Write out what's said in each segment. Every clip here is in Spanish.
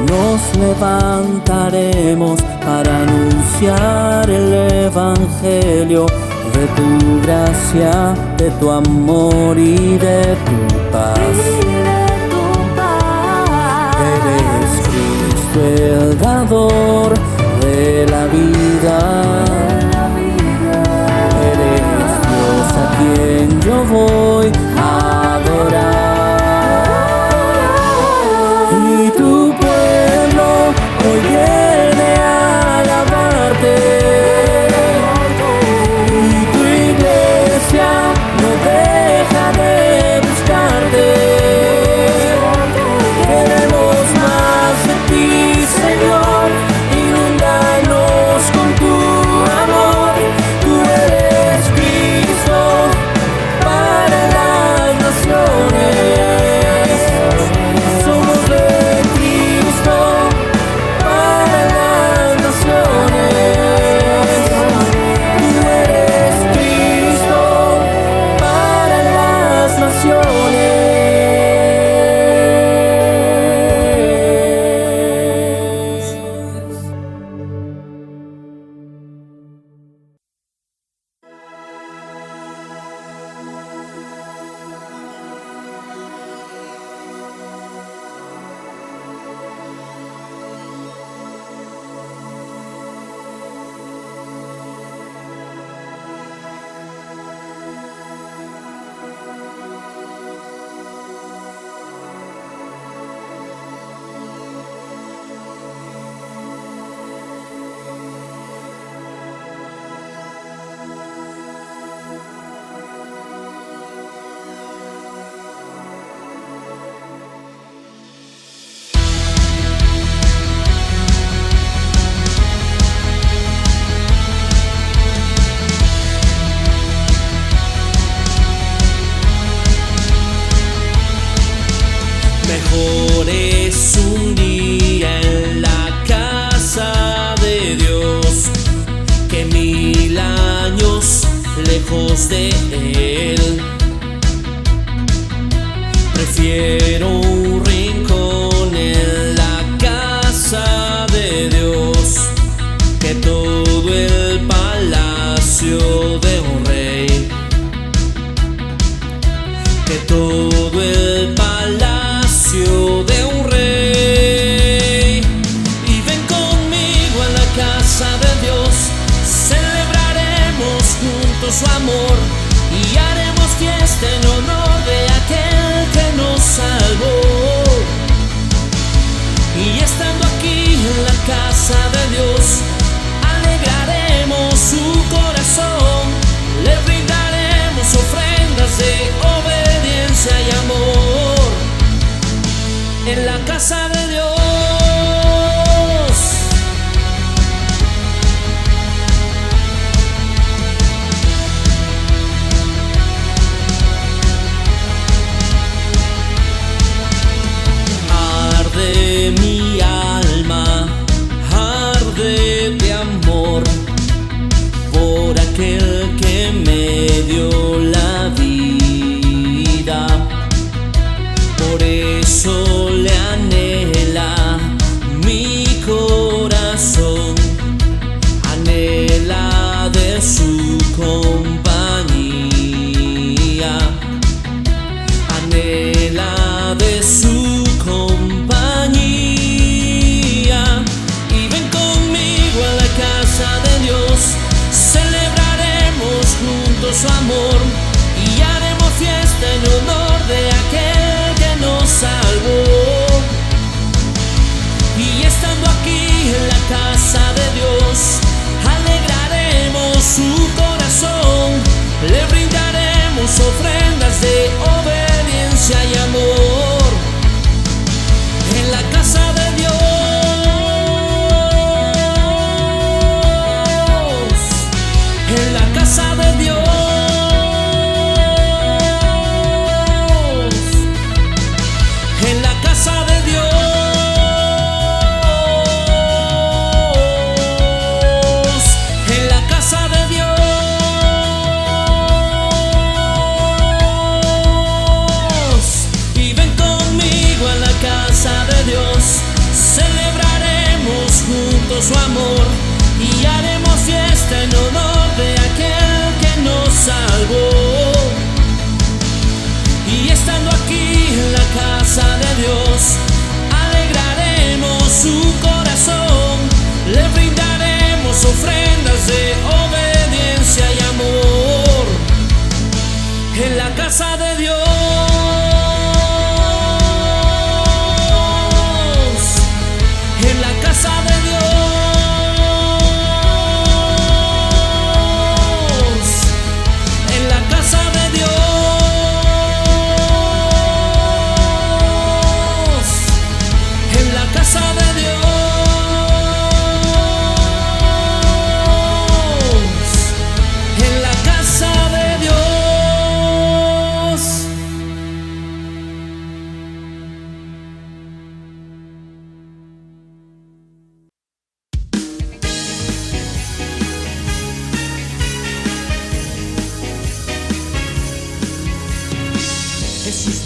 Nos levantaremos para anunciar el Evangelio de tu gracia, de tu amor y de tu paz. Eres Cristo el dador de la vida. Eres Dios a quien yo voy a adorar. Y tu pueblo hoy viene a alabarte. Y tu iglesia no deja de buscarte. Queremos más de ti, Señor. Inúndanos con tu amor. Tú eres Cristo para las naciones. Somos de Cristo para las naciones. Tú eres Cristo para las naciones. Mejor es un día en la casa de Dios que 1000 años lejos de Él. Prefiero un rincón en la casa de Dios que todo el palacio de un rey. Que todo el palacio de un rey. Y ven conmigo a la casa de Dios, celebraremos juntos su amor y haremos fiesta en honor de aquel que nos salvó.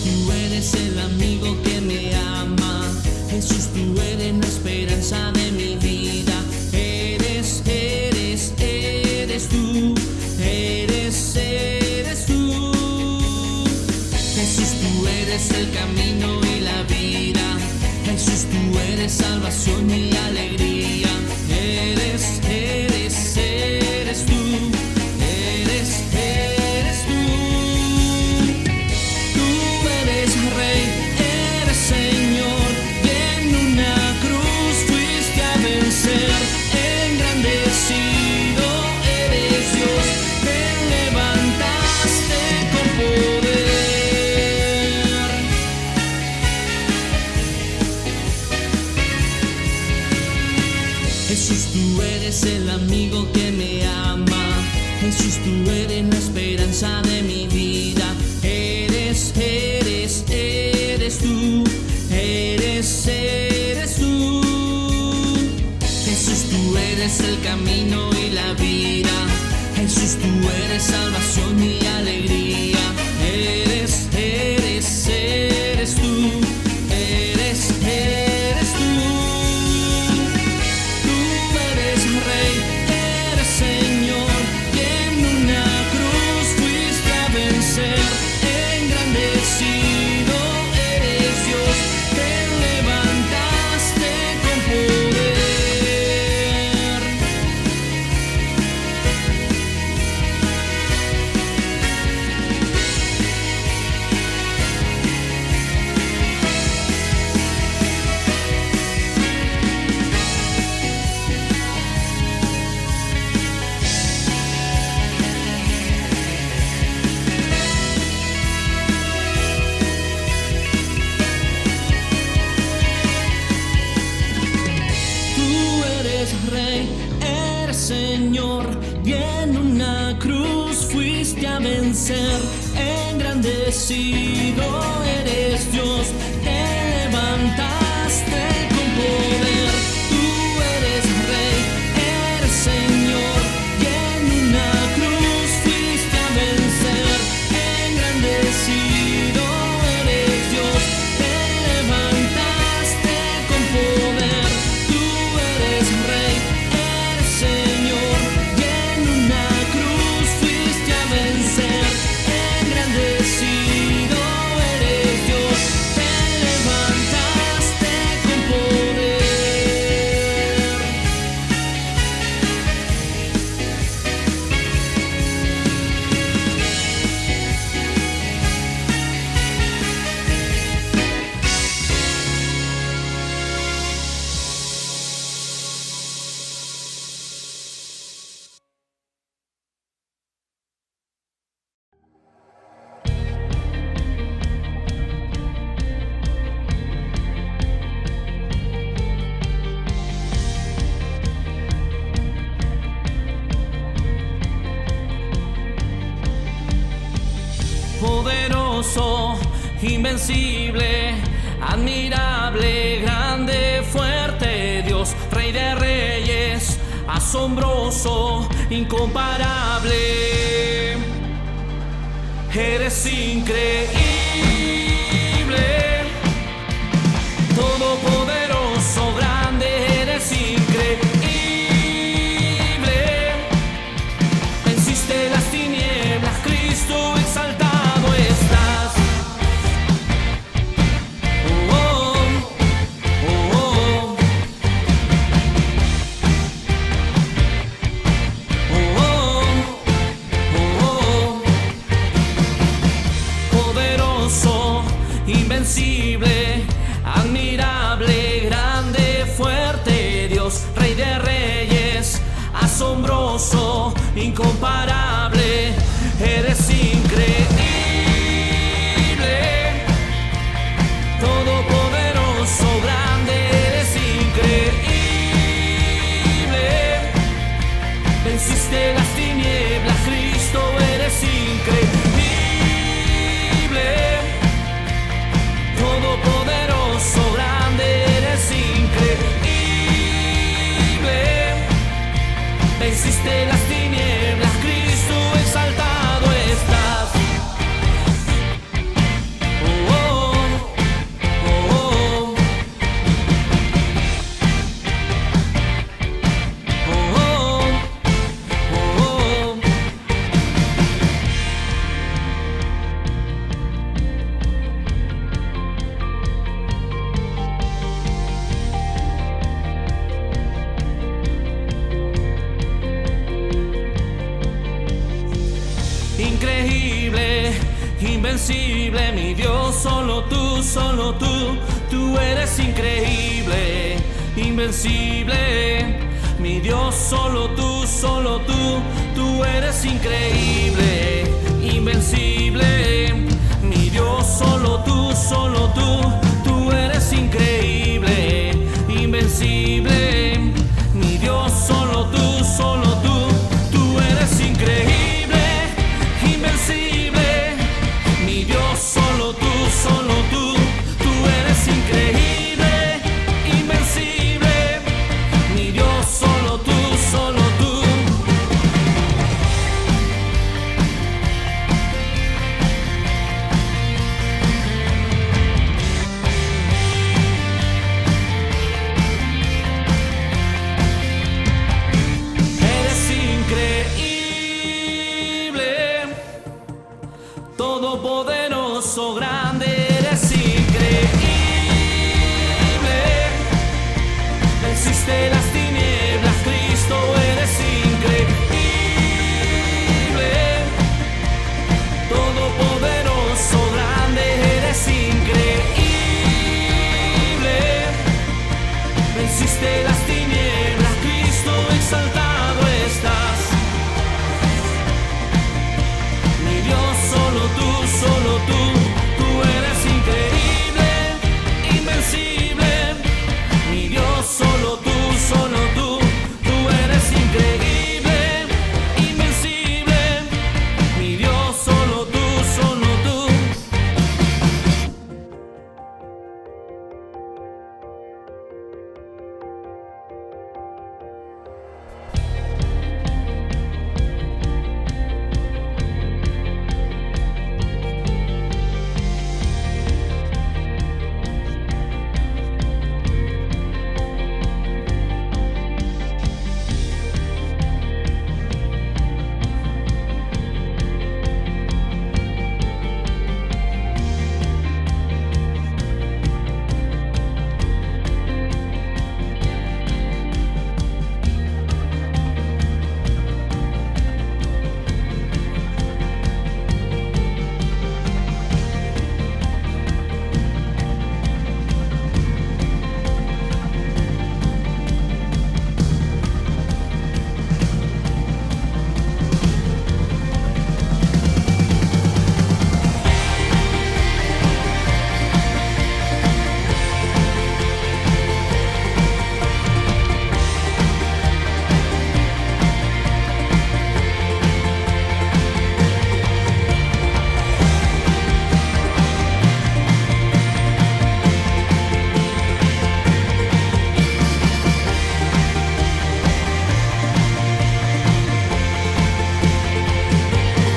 tú eres el amigo que me ama. Jesús, tú eres la esperanza de mi vida. Eres tú. Eres tú. Jesús, tú eres el camino y la vida. Jesús, tú eres salvación y alegría. Eres tú. Eres tú. Tú eres Rey, eres Señor, y en una cruz fuiste a vencer. Engrandecido eres Dios, te levantaste con poder. Jesús, tú eres el amigo que me ama. Jesús, tú eres la esperanza de mi vida. Eres tú. Eres tú. Jesús, tú eres el camino y la vida. Jesús, tú eres salvación y alegría. Eres tú. Eres tú. Tú eres Rey, eres Señor, y en una cruz fuiste a vencer. Engrandecido eres Dios, te levantaste con poder. Tú eres Rey, eres Señor, y en una cruz fuiste a vencer. Engrandecido eres Dios, te levantaste con poder. Tú eres Rey, eres Señor, y en una cruz fuiste a vencer. Engrandecido eres Dios, te levantaste con poder. Tú eres Rey, eres Señor, y en una cruz fuiste a vencer. Engrandecido eres Dios, te levantaste con poder. Poderoso, invencible, admirable, grande, fuerte Dios, Rey de reyes, asombroso, incomparable. Eres increíble, todopoderoso, grande, eres increíble. Venciste las tinieblas, Cristo exaltado estás. Oh, oh, oh, oh, oh, oh. Poderoso, invencible, admirable, grande, fuerte Dios, Rey de reyes, asombroso, incomparable. Eres increíble, todopoderoso, grande, eres increíble. Venciste las tinieblas, Cristo, eres increíble, todopoderoso, grande, eres increíble. Venciste las tinieblas, Cristo exaltado estás. Oh, oh. tú eres increíble, invencible. Mi Dios, solo tú eres increíble, invencible. Mi Dios, solo tú eres increíble, invencible. Mi Dios, solo tú eres increíble, invencible. Mi Dios, solo tú eres increíble, invencible. Mi Dios, solo tú. Eres increíble, todopoderoso, grande, eres increíble. Venciste las tinieblas, Cristo, eres increíble. Todopoderoso, grande, eres increíble. Venciste las tinieblas, Cristo, exaltado estás. Mi Dios, solo tú eres increíble, invencible. Mi Dios, solo tú eres increíble, invencible. Mi Dios, solo tú.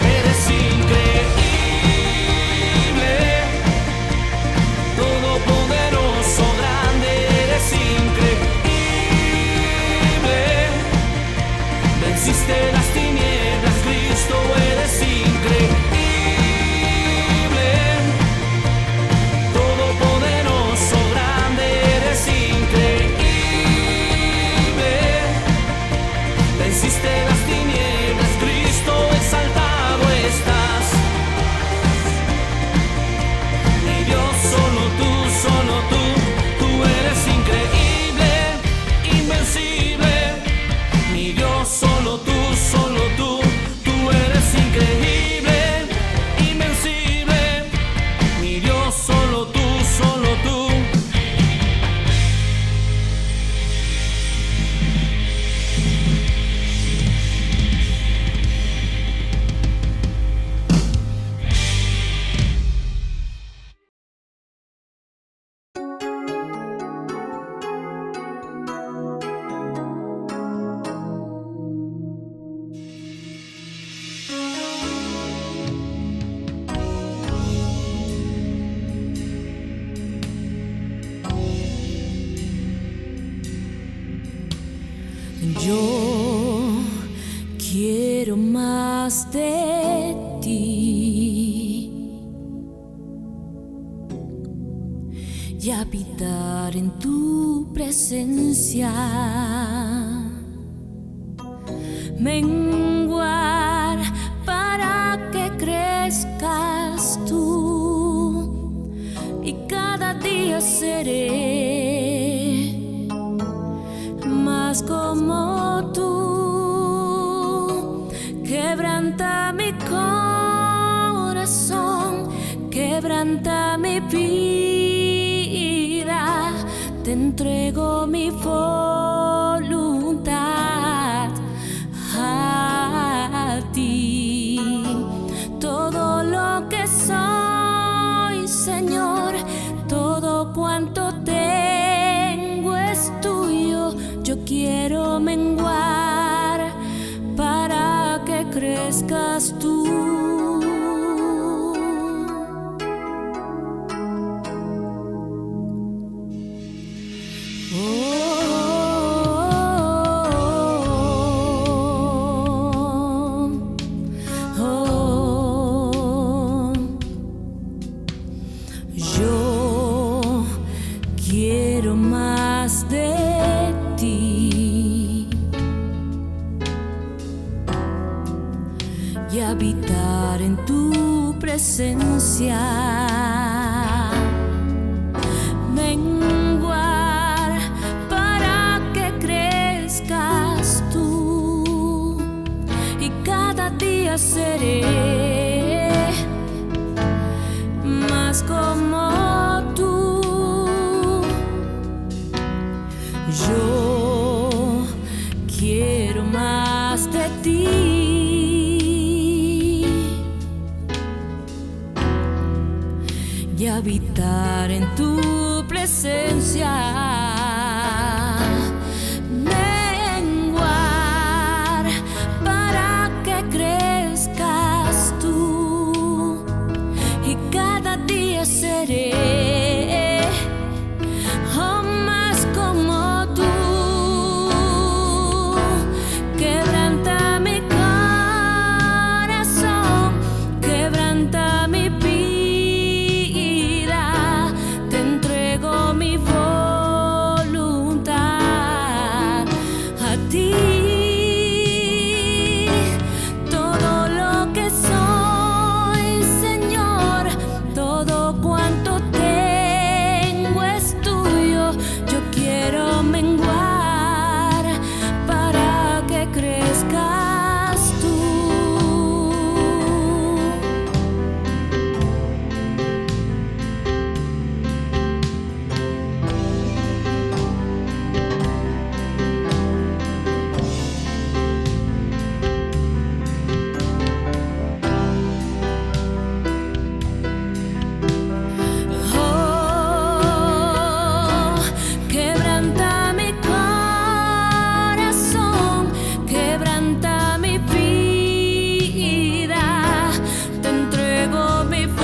Eres increíble, todopoderoso, grande, eres increíble. Venciste las tinieblas, Cristo, eres increíble. Todopoderoso, grande, eres increíble. Venciste las tinieblas, Cristo, exaltado estás. Mi Dios, solo tú eres increíble, invencible. Mi Dios, solo tú eres increíble, invencible. Mi Dios, solo tú. Yo quiero más de ti y habitar en tu presencia, menguar para que crezcas tú y cada día seré más como tú. Quebranta mi corazón, quebranta mi vida, te entrego mi voluntad a ti. Todo lo que soy, Señor, todo cuanto tengo es tuyo. Yo quiero menguar para que crezcas tú. Yo quiero más de ti y habitar en tu presencia, menguar para que crezcas tú, y cada día seré más como tú. Yo quiero más de ti y habitar en tu presencia, menguar para que crezcas tú, y cada día seré más como tú. Quebranta mi corazón, quebranta mi vida, te entrego mi voluntad a ti. Todo lo que soy, Señor, todo cuanto tengo es tuyo. Yo quiero menguar para que crezcas tú. Quebranta mi corazón, quebranta mi vida, te entrego mi voluntad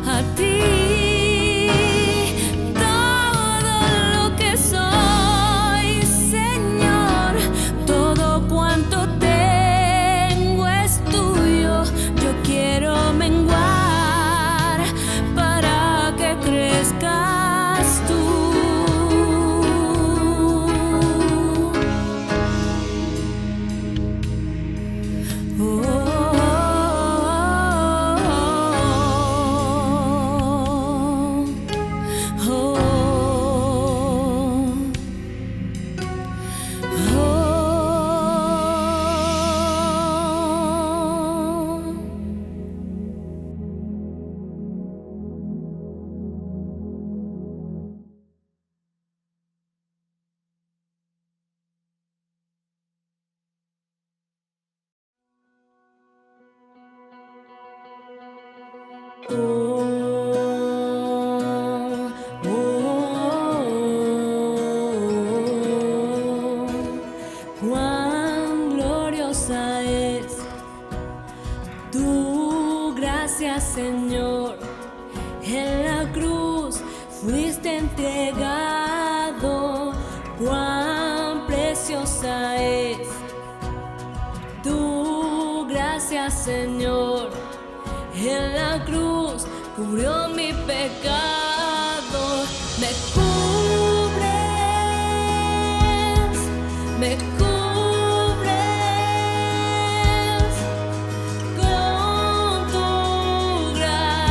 a ti. Todo lo que soy, Señor, todo cuanto tengo es tuyo. Yo quiero menguar para que crezcas tú. Cuán gloriosa es tu gracia, Señor. En la cruz fuiste entregado. Cuán preciosa es tu gracia, Señor. En la cruz cubrió mi pecado. Me cubres, me cubres con tu gracia.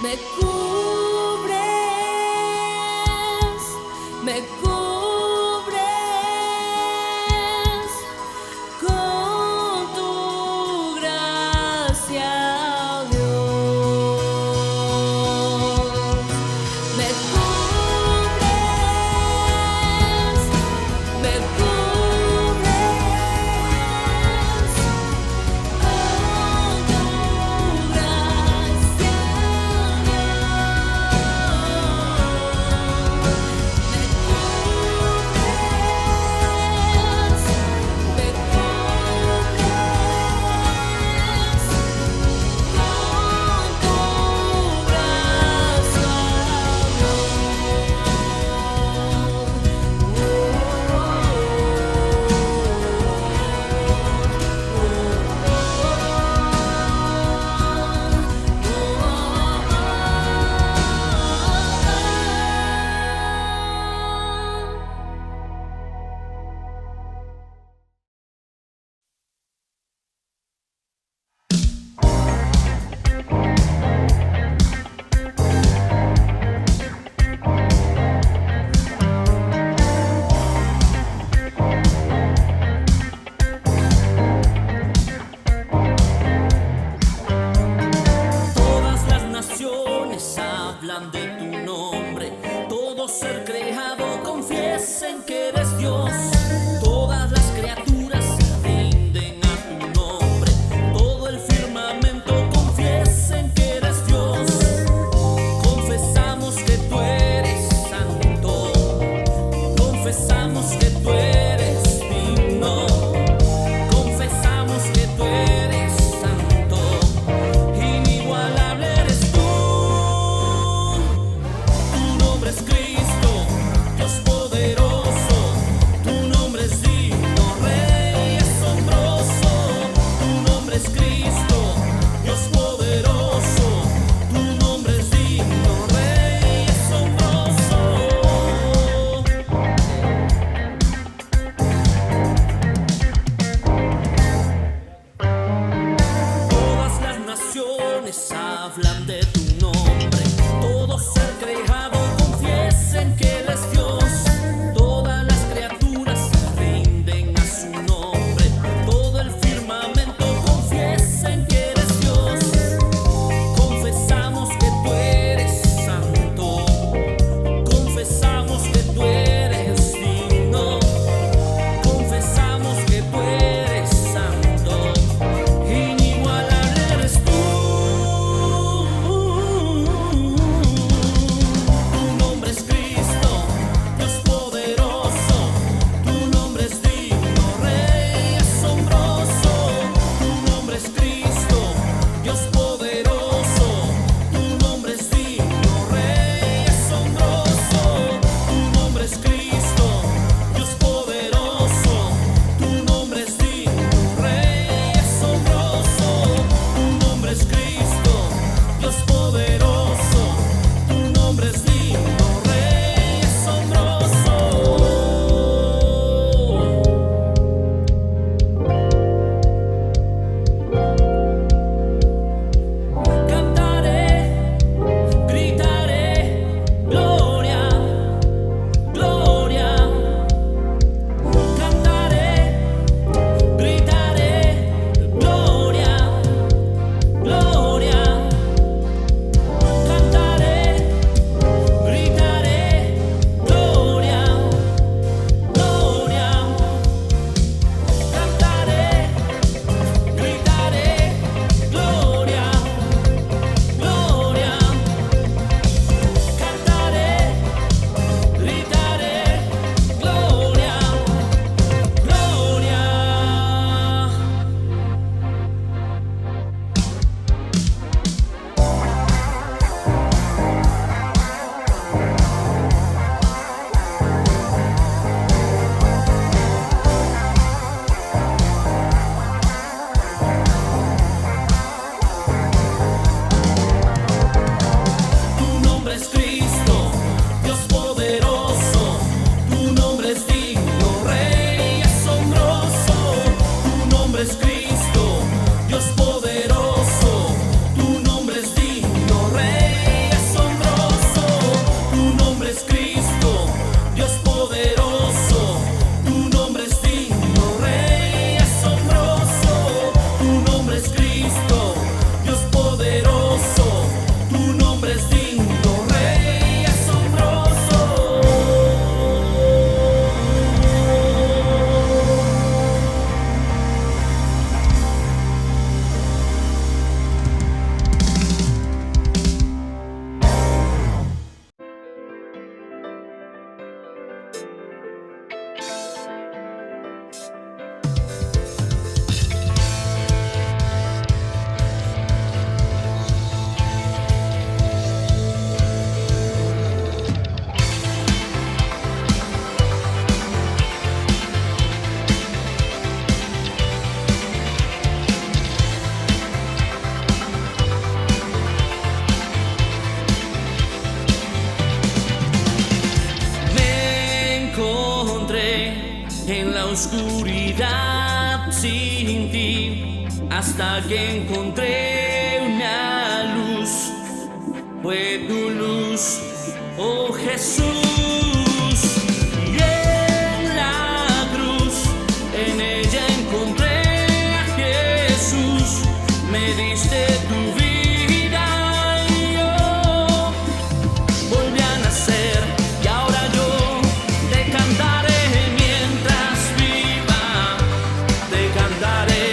me cubres, me cubres con tu gracia, Dios. Me cubres, me cubres con tu gracia, todas las naciones hablan de tu nombre, todo ser creado confiesen que eres Dios. Todas las criaturas se rinden a tu nombre, todo el firmamento confiesen que eres Dios. Confesamos que tú eres santo, confesamos que tú eres digno, confesamos que tú eres santo, inigualable eres tú. Tu nombre es Cristo, Dios poderoso, tu nombre es digno, Rey asombroso. Tu nombre es Cristo, Dios poderoso, tu nombre es digno, Rey asombroso. Todas las naciones hablan de tu nombre, todo ser creado confiesen que eres Dios. Todas las criaturas se rinden a su nombre, todo el firmamento confiesen que eres Dios. Confesamos que tú eres santo, confesamos que tú eres digno, confesamos que tú eres santo, inigualable eres tú. oscuridad sin ti, hasta que encontré una luz. Fue tu luz, oh Jesús. Y en la cruz, en ella encontré a Jesús. Me diste tu vida y yo volví a nacer. Y ahora yo te cantaré mientras viva. Te cantaré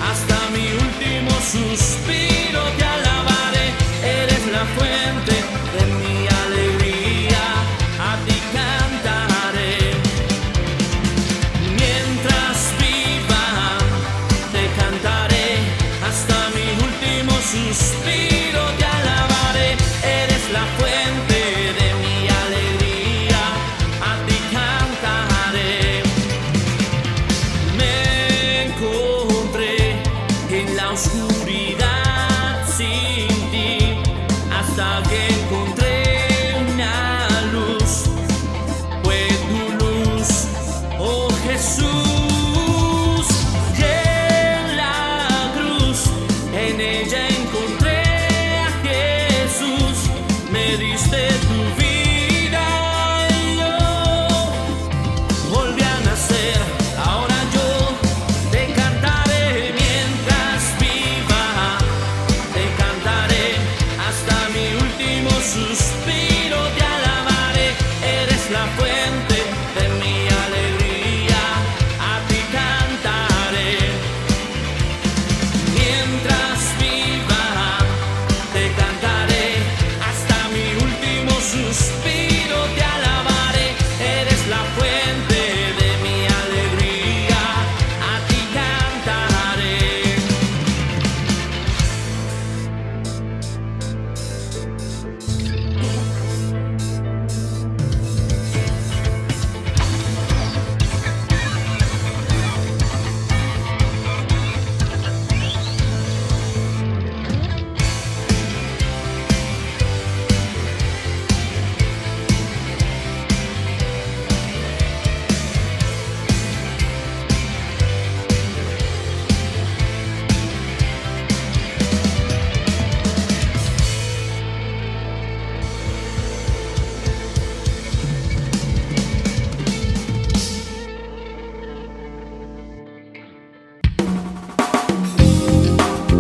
hasta mi último suspiro. Te alabaré, eres la fuente de mi alegría. A ti cantaré mientras viva. Te cantaré hasta mi último suspiro. Te alabaré, eres la fuente de mi alegría. A ti cantaré. Me encontré en la oscuridad sin ti, hasta que encontré una luz. Fue tu luz, oh Jesús. Y en la cruz, en ella encontré a Jesús. Me diste tu vida y yo volví a nacer. Ahora yo te cantaré mientras viva. Te cantaré hasta mi último suspiro. Te alabaré, eres la fuente de mi alegría. A ti cantaré mientras viva. Te cantaré hasta mi último suspiro. Te alabaré, eres la fuente de mi alegría. A ti cantaré.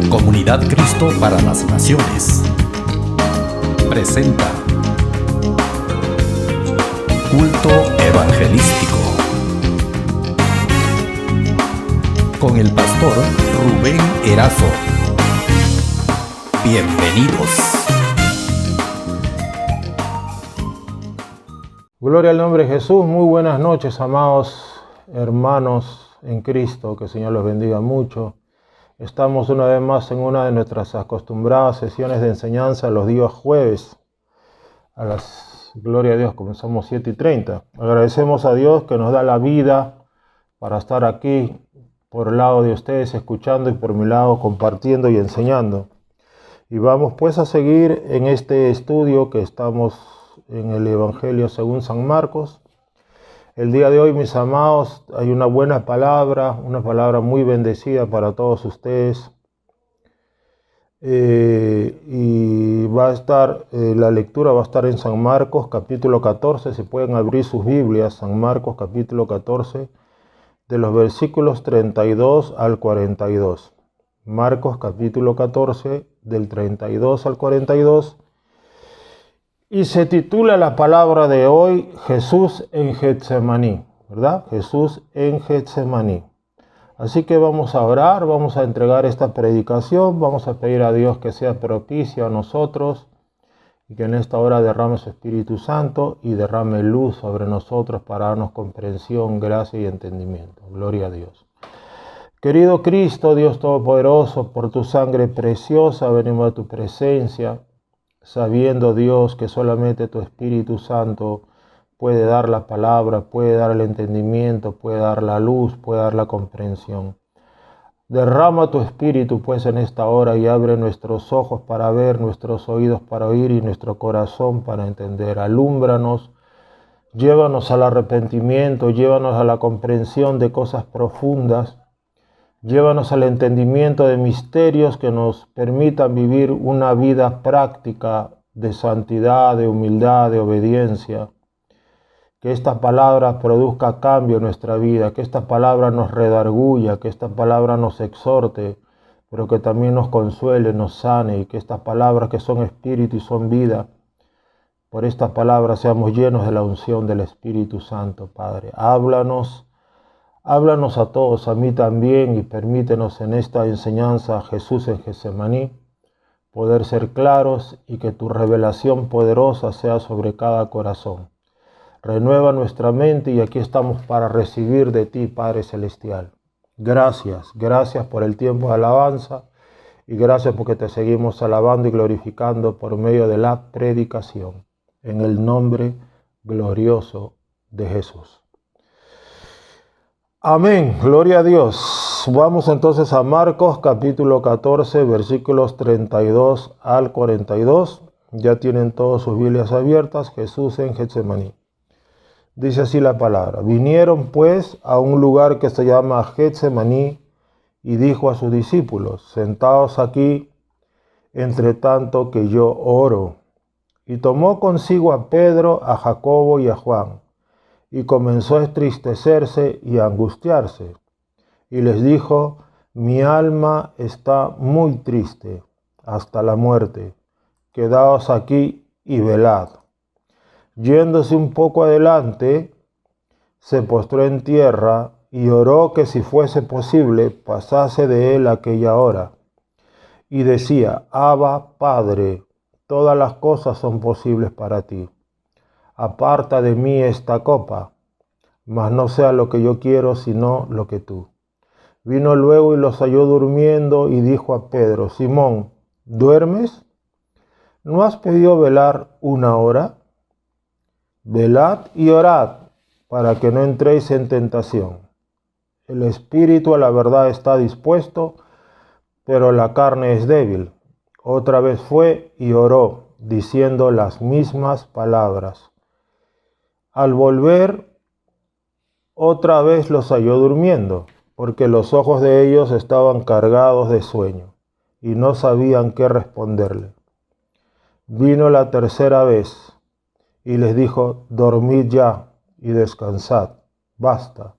Comunidad Cristo para las Naciones presenta Culto Evangelístico con el pastor Rubén Erazo. Bienvenidos. Gloria al nombre de Jesús. Muy buenas noches, amados hermanos en Cristo. Que el Señor los bendiga mucho. Estamos una vez más en una de nuestras acostumbradas sesiones de enseñanza los días jueves. Gloria a Dios, comenzamos 7:30. Agradecemos a Dios que nos da la vida para estar aquí por el lado de ustedes escuchando y por mi lado compartiendo y enseñando. Y vamos pues a seguir en este estudio que estamos en el Evangelio según San Marcos. El día de hoy, mis amados, hay una buena palabra, una palabra muy bendecida para todos ustedes. Y va a estar, la lectura va a estar en San Marcos capítulo 14. Si pueden abrir sus Biblias, San Marcos capítulo 14, de los versículos 32 al 42. Marcos capítulo 14, del 32 al 42. Y se titula la palabra de hoy, Jesús en Getsemaní, ¿verdad? Jesús en Getsemaní. Así que vamos a orar, vamos a entregar esta predicación, vamos a pedir a Dios que sea propicio a nosotros y que en esta hora derrame su Espíritu Santo y derrame luz sobre nosotros para darnos comprensión, gracia y entendimiento. Gloria a Dios. Querido Cristo, Dios Todopoderoso, por tu sangre preciosa venimos a tu presencia, sabiendo, Dios, que solamente tu Espíritu Santo puede dar la palabra, puede dar el entendimiento, puede dar la luz, puede dar la comprensión. Derrama tu Espíritu, pues, en esta hora y abre nuestros ojos para ver, nuestros oídos para oír y nuestro corazón para entender. Alúmbranos Llévanos al arrepentimiento, llévanos a la comprensión de cosas profundas, llévanos al entendimiento de misterios que nos permitan vivir una vida práctica de santidad, de humildad, de obediencia. Que esta palabra produzca cambio en nuestra vida, que esta palabra nos redarguya, que esta palabra nos exhorte, pero que también nos consuele, nos sane, y que estas palabras que son espíritu y son vida, por estas palabras seamos llenos de la unción del Espíritu Santo, Padre. Háblanos a todos, a mí también, y permítenos en esta enseñanza, Jesús en Getsemaní, poder ser claros y que tu revelación poderosa sea sobre cada corazón. Renueva nuestra mente y aquí estamos para recibir de ti, Padre Celestial. Gracias por el tiempo de alabanza y gracias porque te seguimos alabando y glorificando por medio de la predicación. En el nombre glorioso de Jesús. Amén, gloria a Dios. Vamos entonces a Marcos capítulo 14, versículos 32 al 42. Ya tienen todas sus Biblias abiertas. Jesús en Getsemaní. Dice así la palabra. Vinieron pues a un lugar que se llama Getsemaní y dijo a sus discípulos, sentaos aquí, entre tanto que yo oro. Y tomó consigo a Pedro, a Jacobo y a Juan, y comenzó a entristecerse y a angustiarse. Y les dijo, mi alma está muy triste hasta la muerte. Quedaos aquí y velad. Yéndose un poco adelante, se postró en tierra y oró que si fuese posible pasase de él aquella hora. Y decía, Abba, Padre, todas las cosas son posibles para ti. Aparta de mí esta copa, mas no sea lo que yo quiero, sino lo que tú. Vino luego y los halló durmiendo y dijo a Pedro, Simón, ¿duermes? ¿No has pedido velar una hora? Velad y orad, para que no entréis en tentación. El espíritu a la verdad está dispuesto, pero la carne es débil. Otra vez fue y oró, diciendo las mismas palabras. Al volver, otra vez los halló durmiendo, porque los ojos de ellos estaban cargados de sueño, y no sabían qué responderle. Vino la tercera vez, y les dijo, dormid ya y descansad, basta,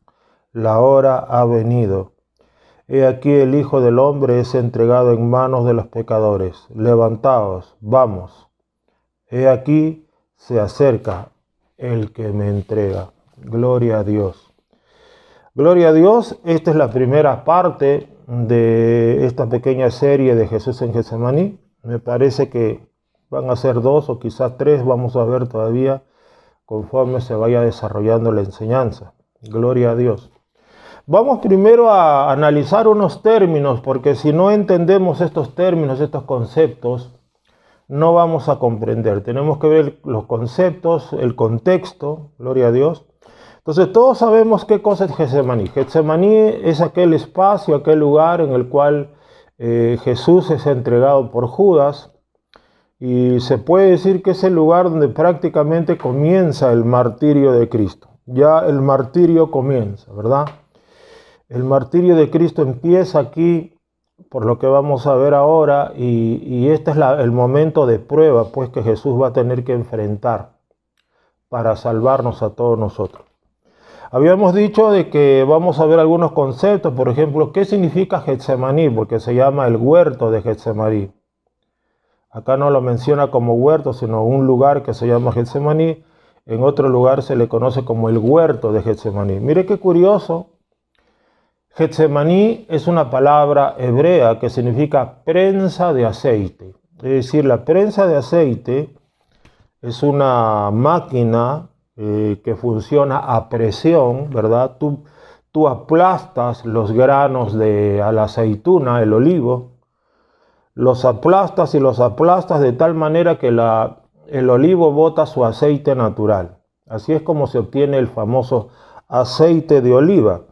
la hora ha venido. He aquí el Hijo del Hombre es entregado en manos de los pecadores. Levantaos, vamos. He aquí se acerca el que me entrega. Gloria a Dios. Gloria a Dios. Esta es la primera parte de esta pequeña serie de Jesús en Getsemaní. Me parece que van a ser 2 o quizás 3. Vamos a ver todavía conforme se vaya desarrollando la enseñanza. Gloria a Dios. Vamos primero a analizar unos términos, porque si no entendemos estos términos, estos conceptos, no vamos a comprender. Tenemos que ver los conceptos, el contexto, gloria a Dios. Entonces todos sabemos qué cosa es Getsemaní. Getsemaní es aquel espacio, aquel lugar en el cual Jesús es entregado por Judas. Y se puede decir que es el lugar donde prácticamente comienza el martirio de Cristo. Ya el martirio comienza, ¿verdad? El martirio de Cristo empieza aquí, por lo que vamos a ver ahora, y este es el momento de prueba, pues, que Jesús va a tener que enfrentar para salvarnos a todos nosotros. Habíamos dicho de que vamos a ver algunos conceptos, por ejemplo, ¿qué significa Getsemaní? Porque se llama el huerto de Getsemaní. Acá no lo menciona como huerto, sino un lugar que se llama Getsemaní. En otro lugar se le conoce como el huerto de Getsemaní. Mire qué curioso. Getsemaní es una palabra hebrea que significa prensa de aceite. Es decir, la prensa de aceite es una máquina que funciona a presión, ¿verdad? Tú aplastas los granos a la aceituna, el olivo, los aplastas y los aplastas de tal manera que el olivo bota su aceite natural. Así es como se obtiene el famoso aceite de oliva.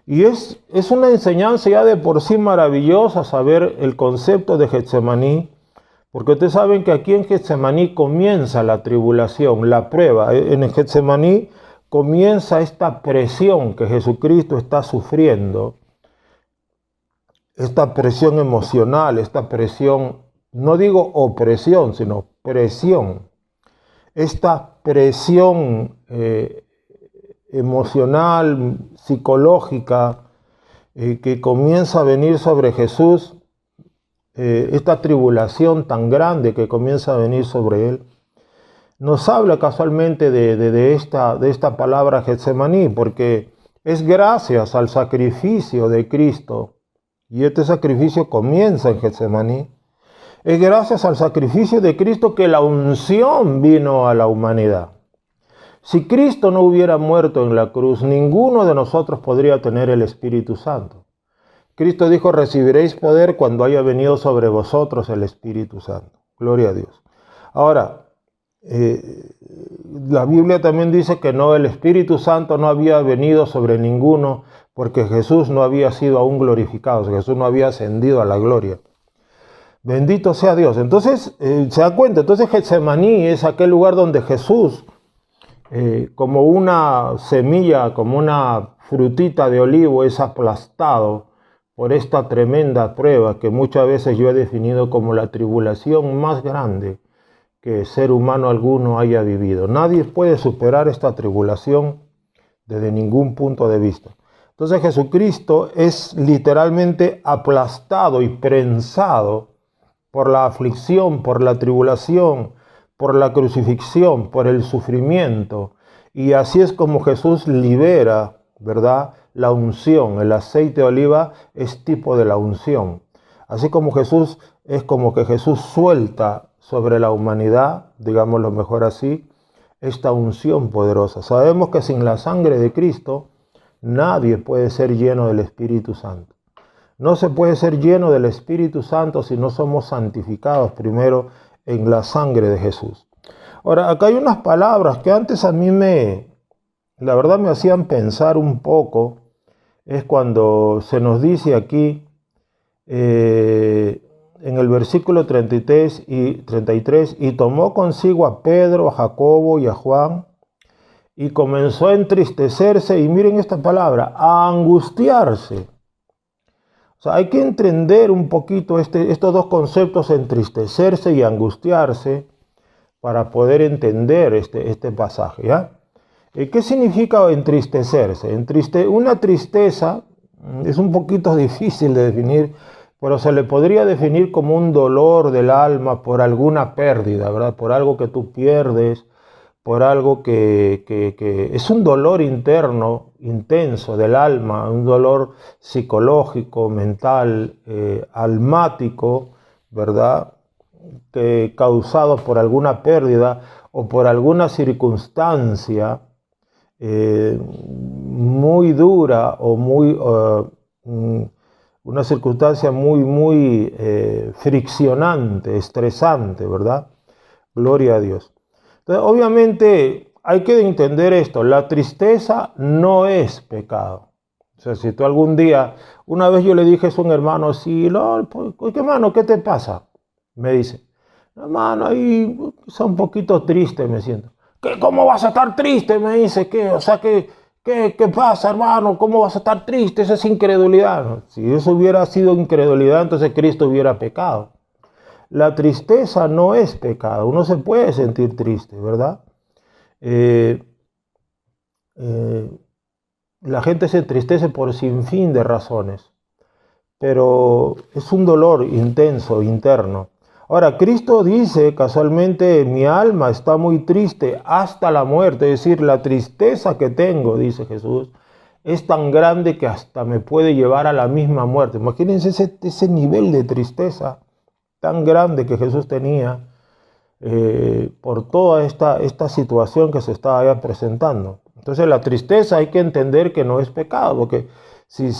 Y es una enseñanza ya de por sí maravillosa saber el concepto de Getsemaní, Porque ustedes saben que aquí en Getsemaní comienza la tribulación, la prueba. En Getsemaní comienza esta presión que Jesucristo está sufriendo, esta presión emocional, esta presión, no digo opresión, sino presión. Esta presión emocional, psicológica, que comienza a venir sobre Jesús, esta tribulación tan grande que comienza a venir sobre él, nos habla casualmente de esta palabra Getsemaní, porque es gracias al sacrificio de Cristo, y este sacrificio comienza en Getsemaní, es gracias al sacrificio de Cristo que la unción vino a la humanidad. Si Cristo no hubiera muerto en la cruz, ninguno de nosotros podría tener el Espíritu Santo. Cristo dijo, recibiréis poder cuando haya venido sobre vosotros el Espíritu Santo. Gloria a Dios. Ahora, la Biblia también dice que no, el Espíritu Santo no había venido sobre ninguno porque Jesús no había sido aún glorificado, Jesús no había ascendido a la gloria. Bendito sea Dios. Entonces, se da cuenta, entonces Getsemaní es aquel lugar donde Jesús, como una semilla, como una frutita de olivo, es aplastado por esta tremenda prueba que muchas veces yo he definido como la tribulación más grande que ser humano alguno haya vivido. Nadie puede superar esta tribulación desde ningún punto de vista. Entonces Jesucristo es literalmente aplastado y prensado por la aflicción, por la tribulación, por la crucifixión, por el sufrimiento. Y así es como Jesús libera, ¿verdad?, la unción. El aceite de oliva es tipo de la unción. Así como Jesús, es como que Jesús suelta sobre la humanidad, digámoslo mejor así, esta unción poderosa. Sabemos que sin la sangre de Cristo nadie puede ser lleno del Espíritu Santo. No se puede ser lleno del Espíritu Santo si no somos santificados primero en la sangre de Jesús. Ahora, acá hay unas palabras que antes a mí la verdad me hacían pensar un poco. Es cuando se nos dice aquí, en el versículo 33, y tomó consigo a Pedro, a Jacobo y a Juan, y comenzó a entristecerse, y miren esta palabra, a angustiarse. O sea, hay que entender un poquito estos dos conceptos, entristecerse y angustiarse, para poder entender este pasaje, ¿ya? ¿Qué significa entristecerse? Una tristeza es un poquito difícil de definir, pero se le podría definir como un dolor del alma por alguna pérdida, ¿verdad? Por algo que tú pierdes, por algo que es un dolor interno, intenso del alma, un dolor psicológico, mental, almático, ¿verdad?, causado por alguna pérdida o por alguna circunstancia muy dura o una circunstancia muy friccionante, estresante, ¿verdad? Gloria a Dios. Entonces, obviamente hay que entender esto, la tristeza no es pecado. O sea, si tú algún día, una vez yo le dije a un hermano, sí, no, pues, hermano, ¿qué te pasa? Me dice, hermano, ahí está un poquito triste, me siento. ¿Cómo vas a estar triste? Me dice, o sea, ¿qué pasa, hermano? ¿Cómo vas a estar triste? Eso es incredulidad. Si eso hubiera sido incredulidad, entonces Cristo hubiera pecado. La tristeza no es pecado. Uno se puede sentir triste, ¿verdad? La gente se entristece por sinfín de razones, pero es un dolor intenso, interno. Ahora, Cristo dice casualmente, mi alma está muy triste hasta la muerte, es decir, la tristeza que tengo, dice Jesús, es tan grande que hasta me puede llevar a la misma muerte. Imagínense ese nivel de tristeza tan grande que Jesús tenía por toda esta situación que se estaba presentando. Entonces la tristeza hay que entender que no es pecado, porque si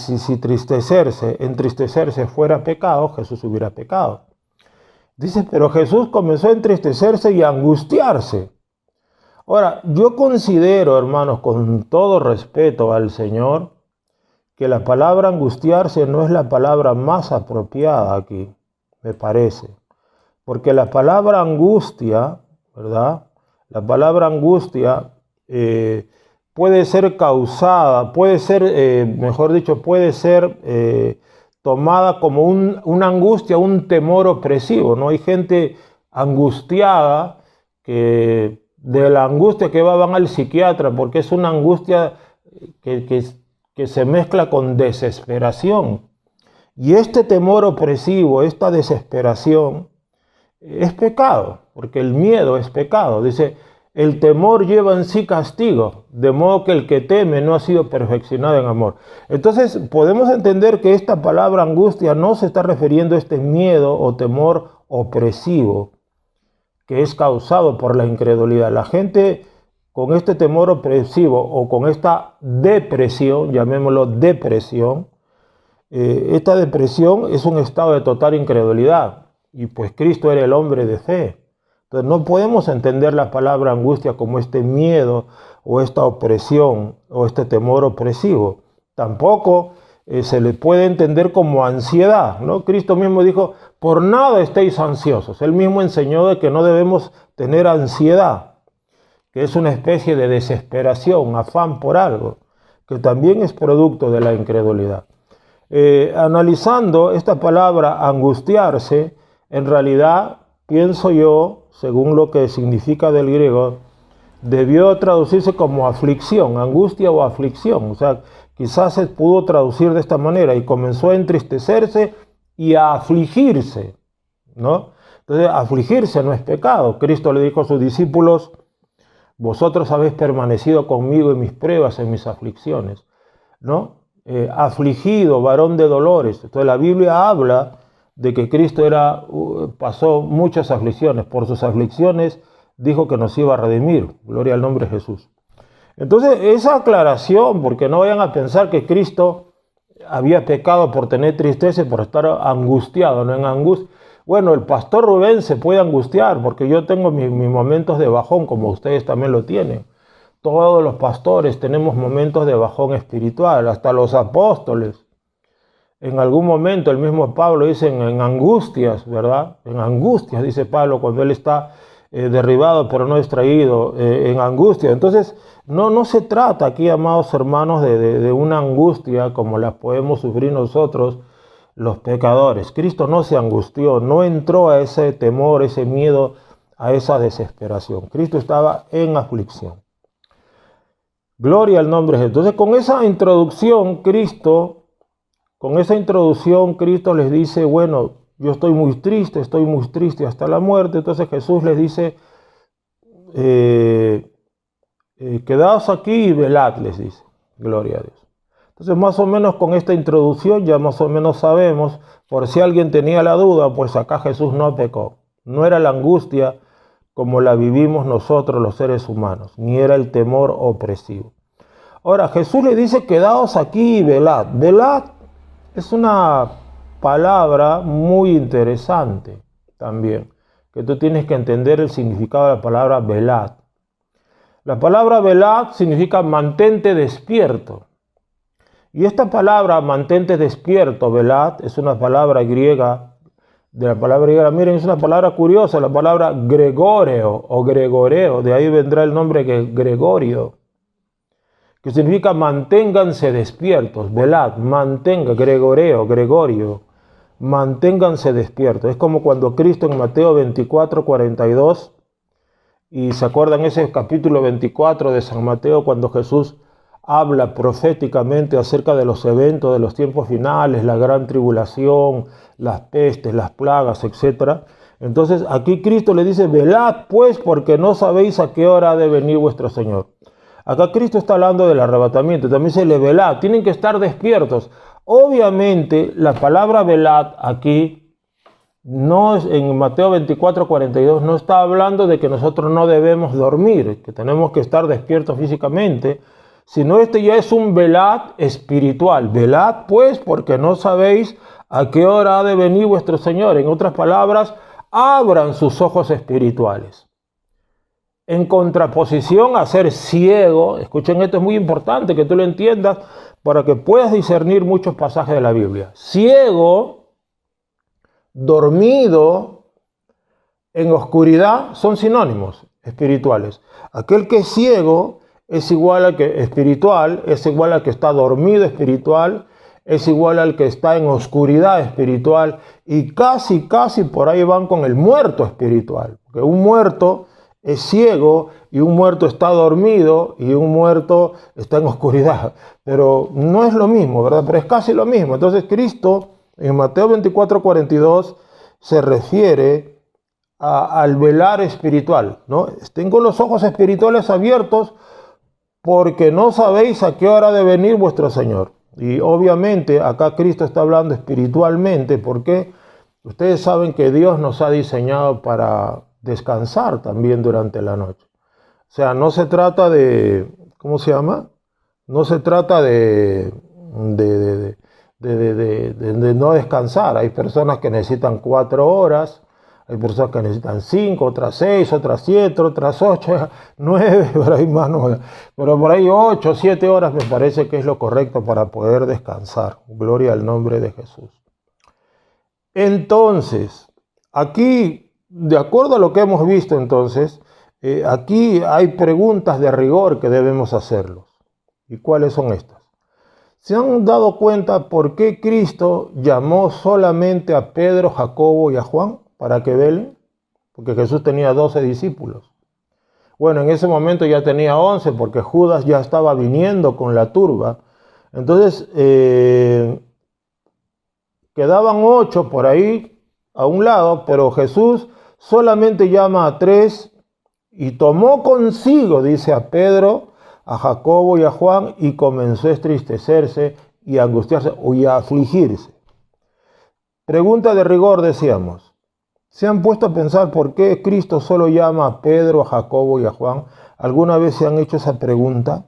entristecerse fuera pecado, Jesús hubiera pecado. Dice, pero Jesús comenzó a entristecerse y a angustiarse. Ahora, yo considero, hermanos, con todo respeto al Señor, que la palabra angustiarse no es la palabra más apropiada aquí, me parece. porque la palabra angustia, ¿verdad? La palabra angustia puede ser causada, puede ser, mejor dicho, puede ser tomada como una angustia, un temor opresivo, ¿no? Hay gente angustiada que de la angustia que van al psiquiatra porque es una angustia que se mezcla con desesperación. Y este temor opresivo, esta desesperación, es pecado, porque el miedo es pecado. Dice, el temor lleva en sí castigo, de modo que el que teme no ha sido perfeccionado en amor. Entonces podemos entender que esta palabra angustia no se está refiriendo a este miedo o temor opresivo que es causado por la incredulidad. La gente con este temor opresivo o con esta depresión, llamémoslo depresión, esta depresión es un estado de total incredulidad. Y pues Cristo era el hombre de fe. Entonces no podemos entender la palabra angustia como este miedo o esta opresión o este temor opresivo. Tampoco se le puede entender como ansiedad, ¿no? Cristo mismo dijo, por nada estéis ansiosos. Él mismo enseñó de que no debemos tener ansiedad, que es una especie de desesperación, afán por algo, que también es producto de la incredulidad. Analizando esta palabra angustiarse, en realidad, pienso yo, según lo que significa del griego, debió traducirse como aflicción, angustia o aflicción. O sea, quizás se pudo traducir de esta manera y comenzó a entristecerse y a afligirse, ¿no? Entonces, afligirse no es pecado. Cristo le dijo a sus discípulos, vosotros habéis permanecido conmigo en mis pruebas, en mis aflicciones, ¿no? Afligido, varón de dolores. Entonces la Biblia habla de que Cristo pasó muchas aflicciones. Por sus aflicciones dijo que nos iba a redimir. Gloria al nombre de Jesús. Entonces esa aclaración, porque no vayan a pensar que Cristo había pecado por tener tristeza y por estar angustiado, no en angustia. Bueno, el pastor Rubén se puede angustiar porque yo tengo mis momentos de bajón, como ustedes también lo tienen. Todos los pastores tenemos momentos de bajón espiritual, hasta los apóstoles. En algún momento el mismo Pablo dice en angustias, ¿verdad? En angustias, dice Pablo, cuando él está derribado pero no extraído, en angustia. Entonces, no se trata aquí, amados hermanos, de una angustia como la podemos sufrir nosotros, los pecadores. Cristo no se angustió, no entró a ese temor, ese miedo, a esa desesperación. Cristo estaba en aflicción. Gloria al nombre de Jesús. Entonces, con esa introducción, Cristo les dice, bueno, yo estoy muy triste hasta la muerte. Entonces Jesús les dice, quedaos aquí y velad, les dice. Gloria a Dios. Entonces, más o menos con esta introducción ya más o menos sabemos, por si alguien tenía la duda, pues acá Jesús no pecó. No era la angustia como la vivimos nosotros los seres humanos, ni era el temor opresivo. Ahora, Jesús le dice, quedaos aquí y velad. Velad es una palabra muy interesante también, que tú tienes que entender el significado de la palabra velad. La palabra velad significa mantente despierto. Y esta palabra, mantente despierto, velad, es una palabra griega. De la palabra griega, miren, es una palabra curiosa, la palabra gregoreo o gregoreo, de ahí vendrá el nombre que Gregorio, que significa manténganse despiertos, velad, mantenga, Gregorio, manténganse despiertos. Es como cuando Cristo en Mateo 24:42, y se acuerdan ese capítulo 24 de San Mateo, cuando Jesús habla proféticamente acerca de los eventos de los tiempos finales, la gran tribulación, las pestes, las plagas, etc. Entonces aquí Cristo le dice, velad pues, porque no sabéis a qué hora ha de venir vuestro Señor. Acá Cristo está hablando del arrebatamiento, también se le velad, tienen que estar despiertos. Obviamente la palabra velad aquí, no es, en Mateo 24:42, no está hablando de que nosotros no debemos dormir, que tenemos que estar despiertos físicamente, sino este ya es un velad espiritual. Velad pues, porque no sabéis a qué hora ha de venir vuestro Señor. En otras palabras, abran sus ojos espirituales. En contraposición a ser ciego, escuchen esto, es muy importante que tú lo entiendas para que puedas discernir muchos pasajes de la Biblia. Ciego, dormido, en oscuridad son sinónimos espirituales. Aquel que es ciego es igual al que espiritual, es igual al que está dormido espiritual, es igual al que está en oscuridad espiritual, y casi por ahí van con el muerto espiritual. Porque un muerto es ciego y un muerto está dormido y un muerto está en oscuridad. Pero no es lo mismo, ¿verdad? Pero es casi lo mismo. Entonces Cristo en Mateo 24:42 se refiere al velar espiritual, ¿no? Tengo los ojos espirituales abiertos porque no sabéis a qué hora ha de venir vuestro Señor. Y obviamente acá Cristo está hablando espiritualmente porque ustedes saben que Dios nos ha diseñado para descansar también durante la noche. O sea, no se trata de, ¿cómo se llama? No se trata de no descansar. Hay personas que necesitan 4 horas, hay personas que necesitan 5, otras 6, otras 7, otras 8, 9, por ahí más, no, pero por ahí 8, 7 horas me parece que es lo correcto para poder descansar. Gloria al nombre de Jesús. Entonces, aquí, de acuerdo a lo que hemos visto entonces, aquí hay preguntas de rigor que debemos hacerlos. ¿Y cuáles son estas? ¿Se han dado cuenta por qué Cristo llamó solamente a Pedro, Jacobo y a Juan para que velen? Porque Jesús tenía 12 discípulos. Bueno, en ese momento ya tenía 11 porque Judas ya estaba viniendo con la turba. Entonces, quedaban 8 por ahí a un lado, pero Jesús solamente llama a 3 y tomó consigo, dice, a Pedro, a Jacobo y a Juan, y comenzó a entristecerse y a angustiarse y a afligirse. Pregunta de rigor, decíamos. ¿Se han puesto a pensar por qué Cristo solo llama a Pedro, a Jacobo y a Juan? ¿Alguna vez se han hecho esa pregunta?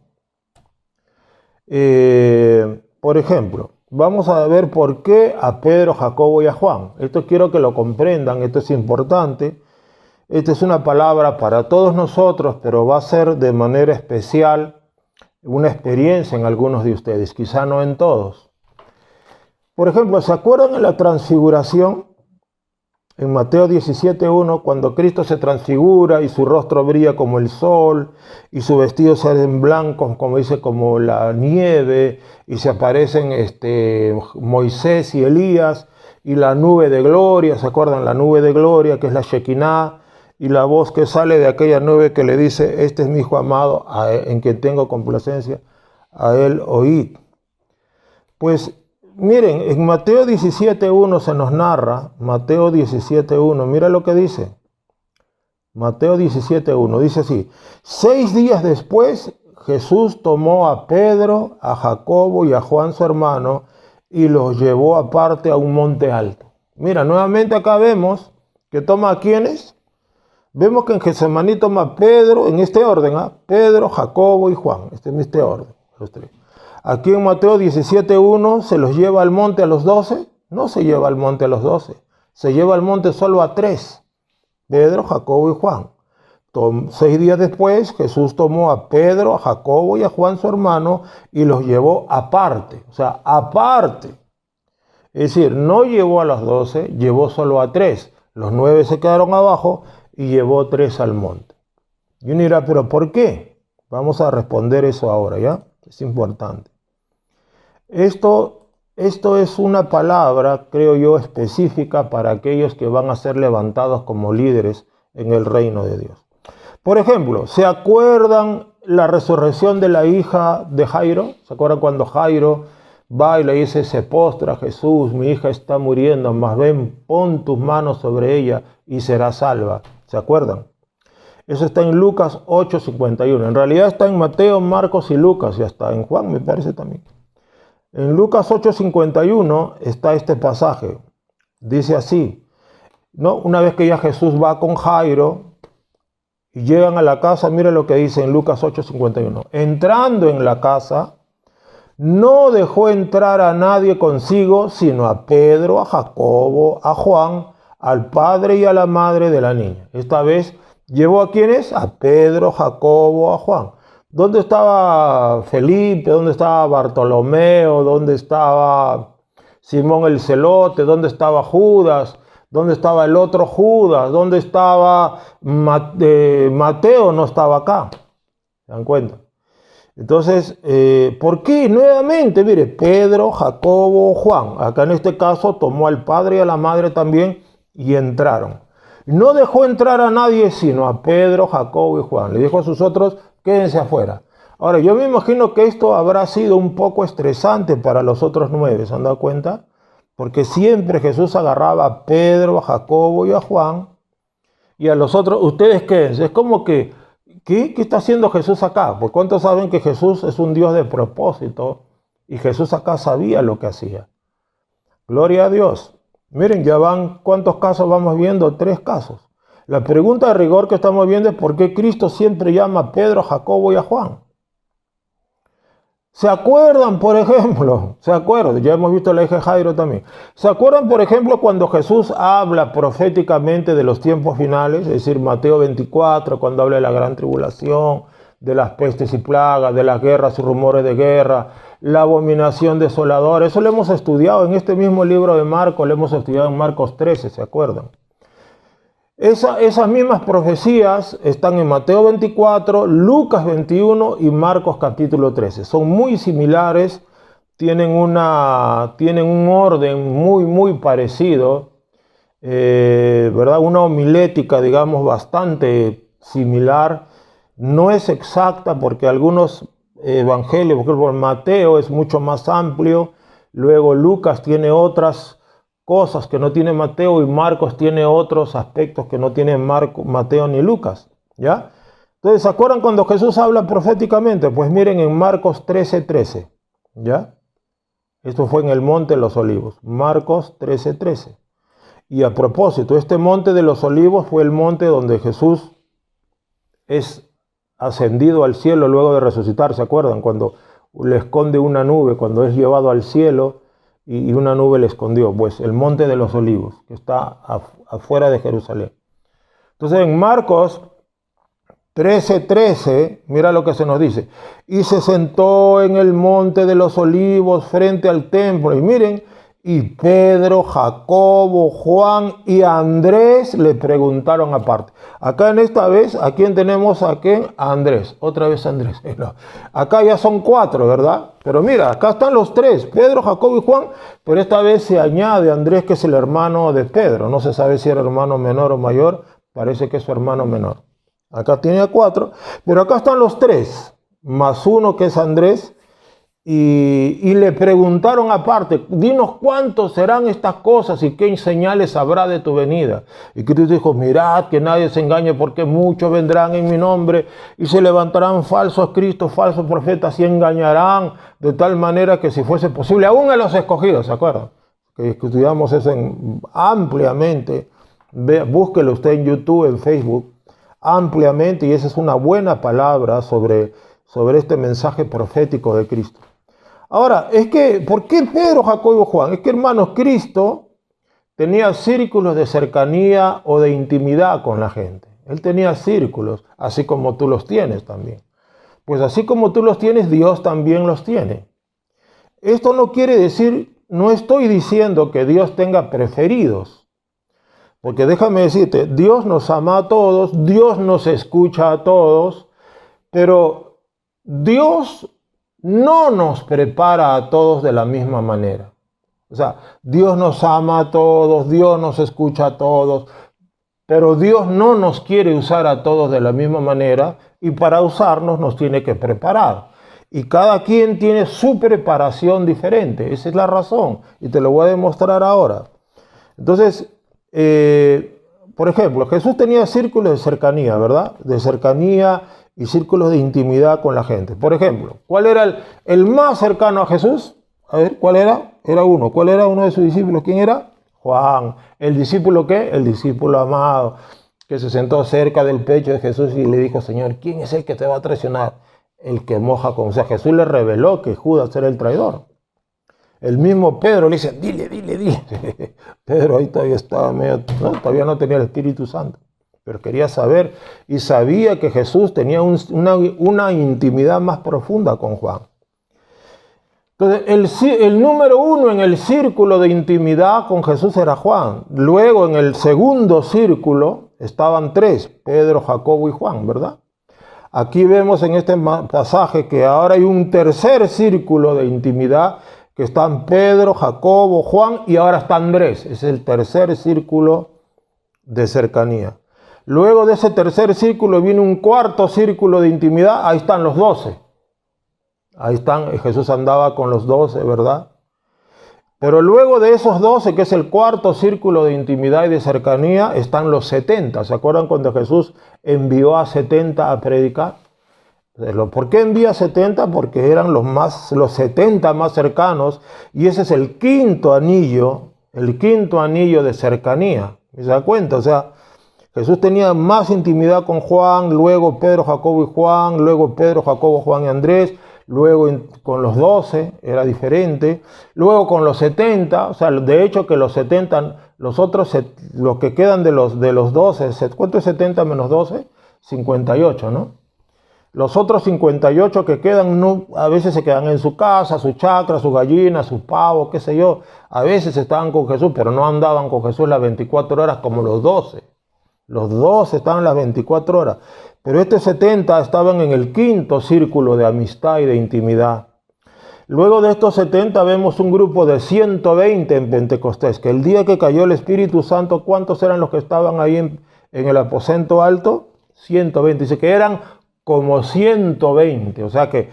Por ejemplo, vamos a ver por qué a Pedro, Jacobo y a Juan. Esto quiero que lo comprendan, esto es importante. Esta es una palabra para todos nosotros, pero va a ser de manera especial una experiencia en algunos de ustedes, quizá no en todos. Por ejemplo, ¿se acuerdan de la transfiguración? En Mateo 17:1, cuando Cristo se transfigura y su rostro brilla como el sol y su vestido se hace en blanco, como dice, como la nieve, y se aparecen Moisés y Elías y la nube de gloria. ¿Se acuerdan? La nube de gloria, que es la Shekinah, y la voz que sale de aquella nube que le dice: este es mi hijo amado, en quien tengo complacencia, a él oíd. Pues miren, en Mateo 17:1 se nos narra, Mateo 17:1, mira lo que dice. Mateo 17:1 dice así: 6 días después Jesús tomó a Pedro, a Jacobo y a Juan su hermano y los llevó aparte a un monte alto. Mira, nuevamente acá vemos que toma a ¿quiénes? Vemos que en Getsemaní toma a Pedro, en este orden, Pedro, Jacobo y Juan, en este orden, los 3. Aquí en Mateo 17:1 se los lleva al monte a los 12, no se lleva al monte a los 12, se lleva al monte solo a 3, Pedro, Jacobo y Juan. 6 días después Jesús tomó a Pedro, a Jacobo y a Juan su hermano y los llevó aparte, o sea, aparte. Es decir, no llevó a los 12, llevó solo a 3, los 9 se quedaron abajo y llevó 3 al monte. Y uno dirá, ¿pero por qué? Vamos a responder eso ahora, ¿ya? Es importante. Esto es una palabra, creo yo, específica para aquellos que van a ser levantados como líderes en el reino de Dios. Por ejemplo, ¿se acuerdan la resurrección de la hija de Jairo? ¿Se acuerdan cuando Jairo va y le dice, se postra Jesús, mi hija está muriendo, mas ven, pon tus manos sobre ella y será salva? ¿Se acuerdan? Eso está en Lucas 8:51. En realidad está en Mateo, Marcos y Lucas, y hasta en Juan me parece también. En Lucas 8:51 está este pasaje. Dice así, ¿no? Una vez que ya Jesús va con Jairo y llegan a la casa, mira lo que dice en Lucas 8:51. Entrando en la casa, no dejó entrar a nadie consigo, sino a Pedro, a Jacobo, a Juan, al padre y a la madre de la niña. Esta vez llevó a ¿quiénes? A Pedro, Jacobo, a Juan. ¿Dónde estaba Felipe? ¿Dónde estaba Bartolomeo? ¿Dónde estaba Simón el Celote? ¿Dónde estaba Judas? ¿Dónde estaba el otro Judas? ¿Dónde estaba Mateo? No estaba acá. ¿Se dan cuenta? Entonces, ¿por qué? Nuevamente, mire, Pedro, Jacobo, Juan. Acá en este caso tomó al padre y a la madre también y entraron. No dejó entrar a nadie sino a Pedro, Jacobo y Juan. Le dijo a sus otros, quédense afuera. Ahora, yo me imagino que esto habrá sido un poco estresante para los otros 9, ¿se han dado cuenta? Porque siempre Jesús agarraba a Pedro, a Jacobo y a Juan, y a los otros, ustedes quédense. Es como que, ¿qué está haciendo Jesús acá? Pues ¿cuántos saben que Jesús es un Dios de propósito? Y Jesús acá sabía lo que hacía. Gloria a Dios. Miren, ya van, ¿cuántos casos vamos viendo? 3 casos. La pregunta de rigor que estamos viendo es ¿por qué Cristo siempre llama a Pedro, a Jacobo y a Juan? ¿Se acuerdan, por ejemplo? ¿Se acuerdan? Ya hemos visto la hija de Jairo también. ¿Se acuerdan, por ejemplo, cuando Jesús habla proféticamente de los tiempos finales? Es decir, Mateo 24, cuando habla de la gran tribulación, de las pestes y plagas, de las guerras y rumores de guerra, la abominación desoladora. Eso lo hemos estudiado en este mismo libro de Marcos, lo hemos estudiado en Marcos 13, ¿se acuerdan? Esas mismas profecías están en Mateo 24, Lucas 21 y Marcos capítulo 13. Son muy similares, tienen un orden muy parecido, ¿verdad? Una homilética, digamos, bastante similar. No es exacta porque algunos evangelios, por ejemplo, Mateo es mucho más amplio, luego Lucas tiene otras cosas que no tiene Mateo y Marcos tiene otros aspectos que no tienen Mateo ni Lucas, ¿ya? Entonces, ¿se acuerdan cuando Jesús habla proféticamente? Pues miren en Marcos 13:13, ¿ya? Esto fue en el Monte de los Olivos, Marcos 13:13. Y a propósito, este Monte de los Olivos fue el monte donde Jesús es ascendido al cielo luego de resucitar, ¿se acuerdan? Cuando le esconde una nube, cuando es llevado al cielo, y una nube le escondió, pues el Monte de los Olivos, que está afuera de Jerusalén. Entonces en Marcos 13:13, mira lo que se nos dice. Y se sentó en el Monte de los Olivos frente al templo. Y miren, y Pedro, Jacobo, Juan y Andrés le preguntaron aparte. Acá en esta vez, ¿a quién tenemos? ¿A quién? A Andrés. Otra vez Andrés. No. Acá ya son 4, ¿verdad? Pero mira, acá están los 3, Pedro, Jacobo y Juan, pero esta vez se añade Andrés, que es el hermano de Pedro. No se sabe si era hermano menor o mayor, parece que es su hermano menor. Acá tiene a 4, pero acá están los 3, más uno que es Andrés. Y le preguntaron aparte, dinos cuántos serán estas cosas y qué señales habrá de tu venida. Y Cristo dijo, mirad que nadie se engañe porque muchos vendrán en mi nombre y se levantarán falsos cristos, falsos profetas y engañarán de tal manera que si fuese posible, aún a los escogidos, ¿se acuerdan? Que estudiamos eso ampliamente, búsquelo usted en YouTube, en Facebook, ampliamente, y esa es una buena palabra sobre este mensaje profético de Cristo. Ahora, es que, ¿por qué Pedro, Jacobo y Juan? Es que, hermanos, Cristo tenía círculos de cercanía o de intimidad con la gente. Él tenía círculos, así como tú los tienes también. Pues así como tú los tienes, Dios también los tiene. Esto no quiere decir, no estoy diciendo que Dios tenga preferidos. Porque déjame decirte, Dios nos ama a todos, Dios nos escucha a todos, pero Dios no nos prepara a todos de la misma manera. O sea, Dios nos ama a todos, Dios nos escucha a todos, pero Dios no nos quiere usar a todos de la misma manera y para usarnos nos tiene que preparar. Y cada quien tiene su preparación diferente. Esa es la razón y te lo voy a demostrar ahora. Entonces, por ejemplo, Jesús tenía círculos de cercanía, ¿verdad? De cercanía y círculos de intimidad con la gente. Por ejemplo, ¿cuál era el más cercano a Jesús? A ver, ¿cuál era? Era uno. ¿Cuál era uno de sus discípulos? ¿Quién era? Juan. ¿El discípulo qué? El discípulo amado, que se sentó cerca del pecho de Jesús y le dijo, Señor, ¿quién es el que te va a traicionar? El que moja con... O sea, Jesús le reveló que Judas era el traidor. El mismo Pedro le dice, dile. Pedro ahí todavía estaba medio... ¿no? Todavía no tenía el Espíritu Santo. Pero quería saber y sabía que Jesús tenía una intimidad más profunda con Juan. Entonces, el número uno en el círculo de intimidad con Jesús era Juan. Luego, en el segundo círculo, estaban tres, Pedro, Jacobo y Juan, ¿verdad? Aquí vemos en este pasaje que ahora hay un tercer círculo de intimidad, que están Pedro, Jacobo, Juan y ahora está Andrés. Es el tercer círculo de cercanía. Luego de ese tercer círculo viene un cuarto círculo de intimidad, ahí están los 12. Ahí están, Jesús andaba con los 12, ¿verdad? Pero luego de esos 12, que es el cuarto círculo de intimidad y de cercanía, están los 70. ¿Se acuerdan cuando Jesús envió a 70 a predicar? ¿Por qué envía 70? Porque eran los 70 más cercanos, y ese es el quinto anillo de cercanía. ¿Se da cuenta? O sea, Jesús tenía más intimidad con Juan, luego Pedro, Jacobo y Juan, luego Pedro, Jacobo, Juan y Andrés, luego con los 12 era diferente, luego con los 70, o sea, de hecho que los 70, los que quedan de los 12, ¿cuánto es 70 menos 12? 58, ¿no? Los otros 58 que quedan, no, a veces se quedan en su casa, su chacra, sus gallinas, sus pavos, qué sé yo. A veces estaban con Jesús, pero no andaban con Jesús las 24 horas como los 12. Los 12 estaban las 24 horas. Pero estos 70 estaban en el quinto círculo de amistad y de intimidad. Luego de estos 70 vemos un grupo de 120 en Pentecostés, que el día que cayó el Espíritu Santo, ¿cuántos eran los que estaban ahí en el aposento alto? 120. Dice que eran como 120, o sea que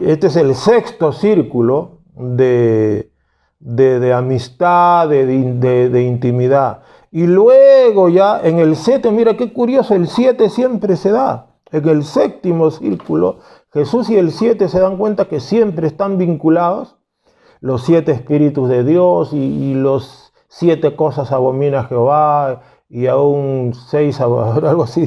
este es el sexto círculo de amistad, de intimidad. Y luego ya en el 7, mira qué curioso, el 7 siempre se da. En el séptimo círculo, Jesús y el 7 se dan cuenta que siempre están vinculados. Los 7 espíritus de Dios y los 7 cosas abomina Jehová, y aún 6, algo así.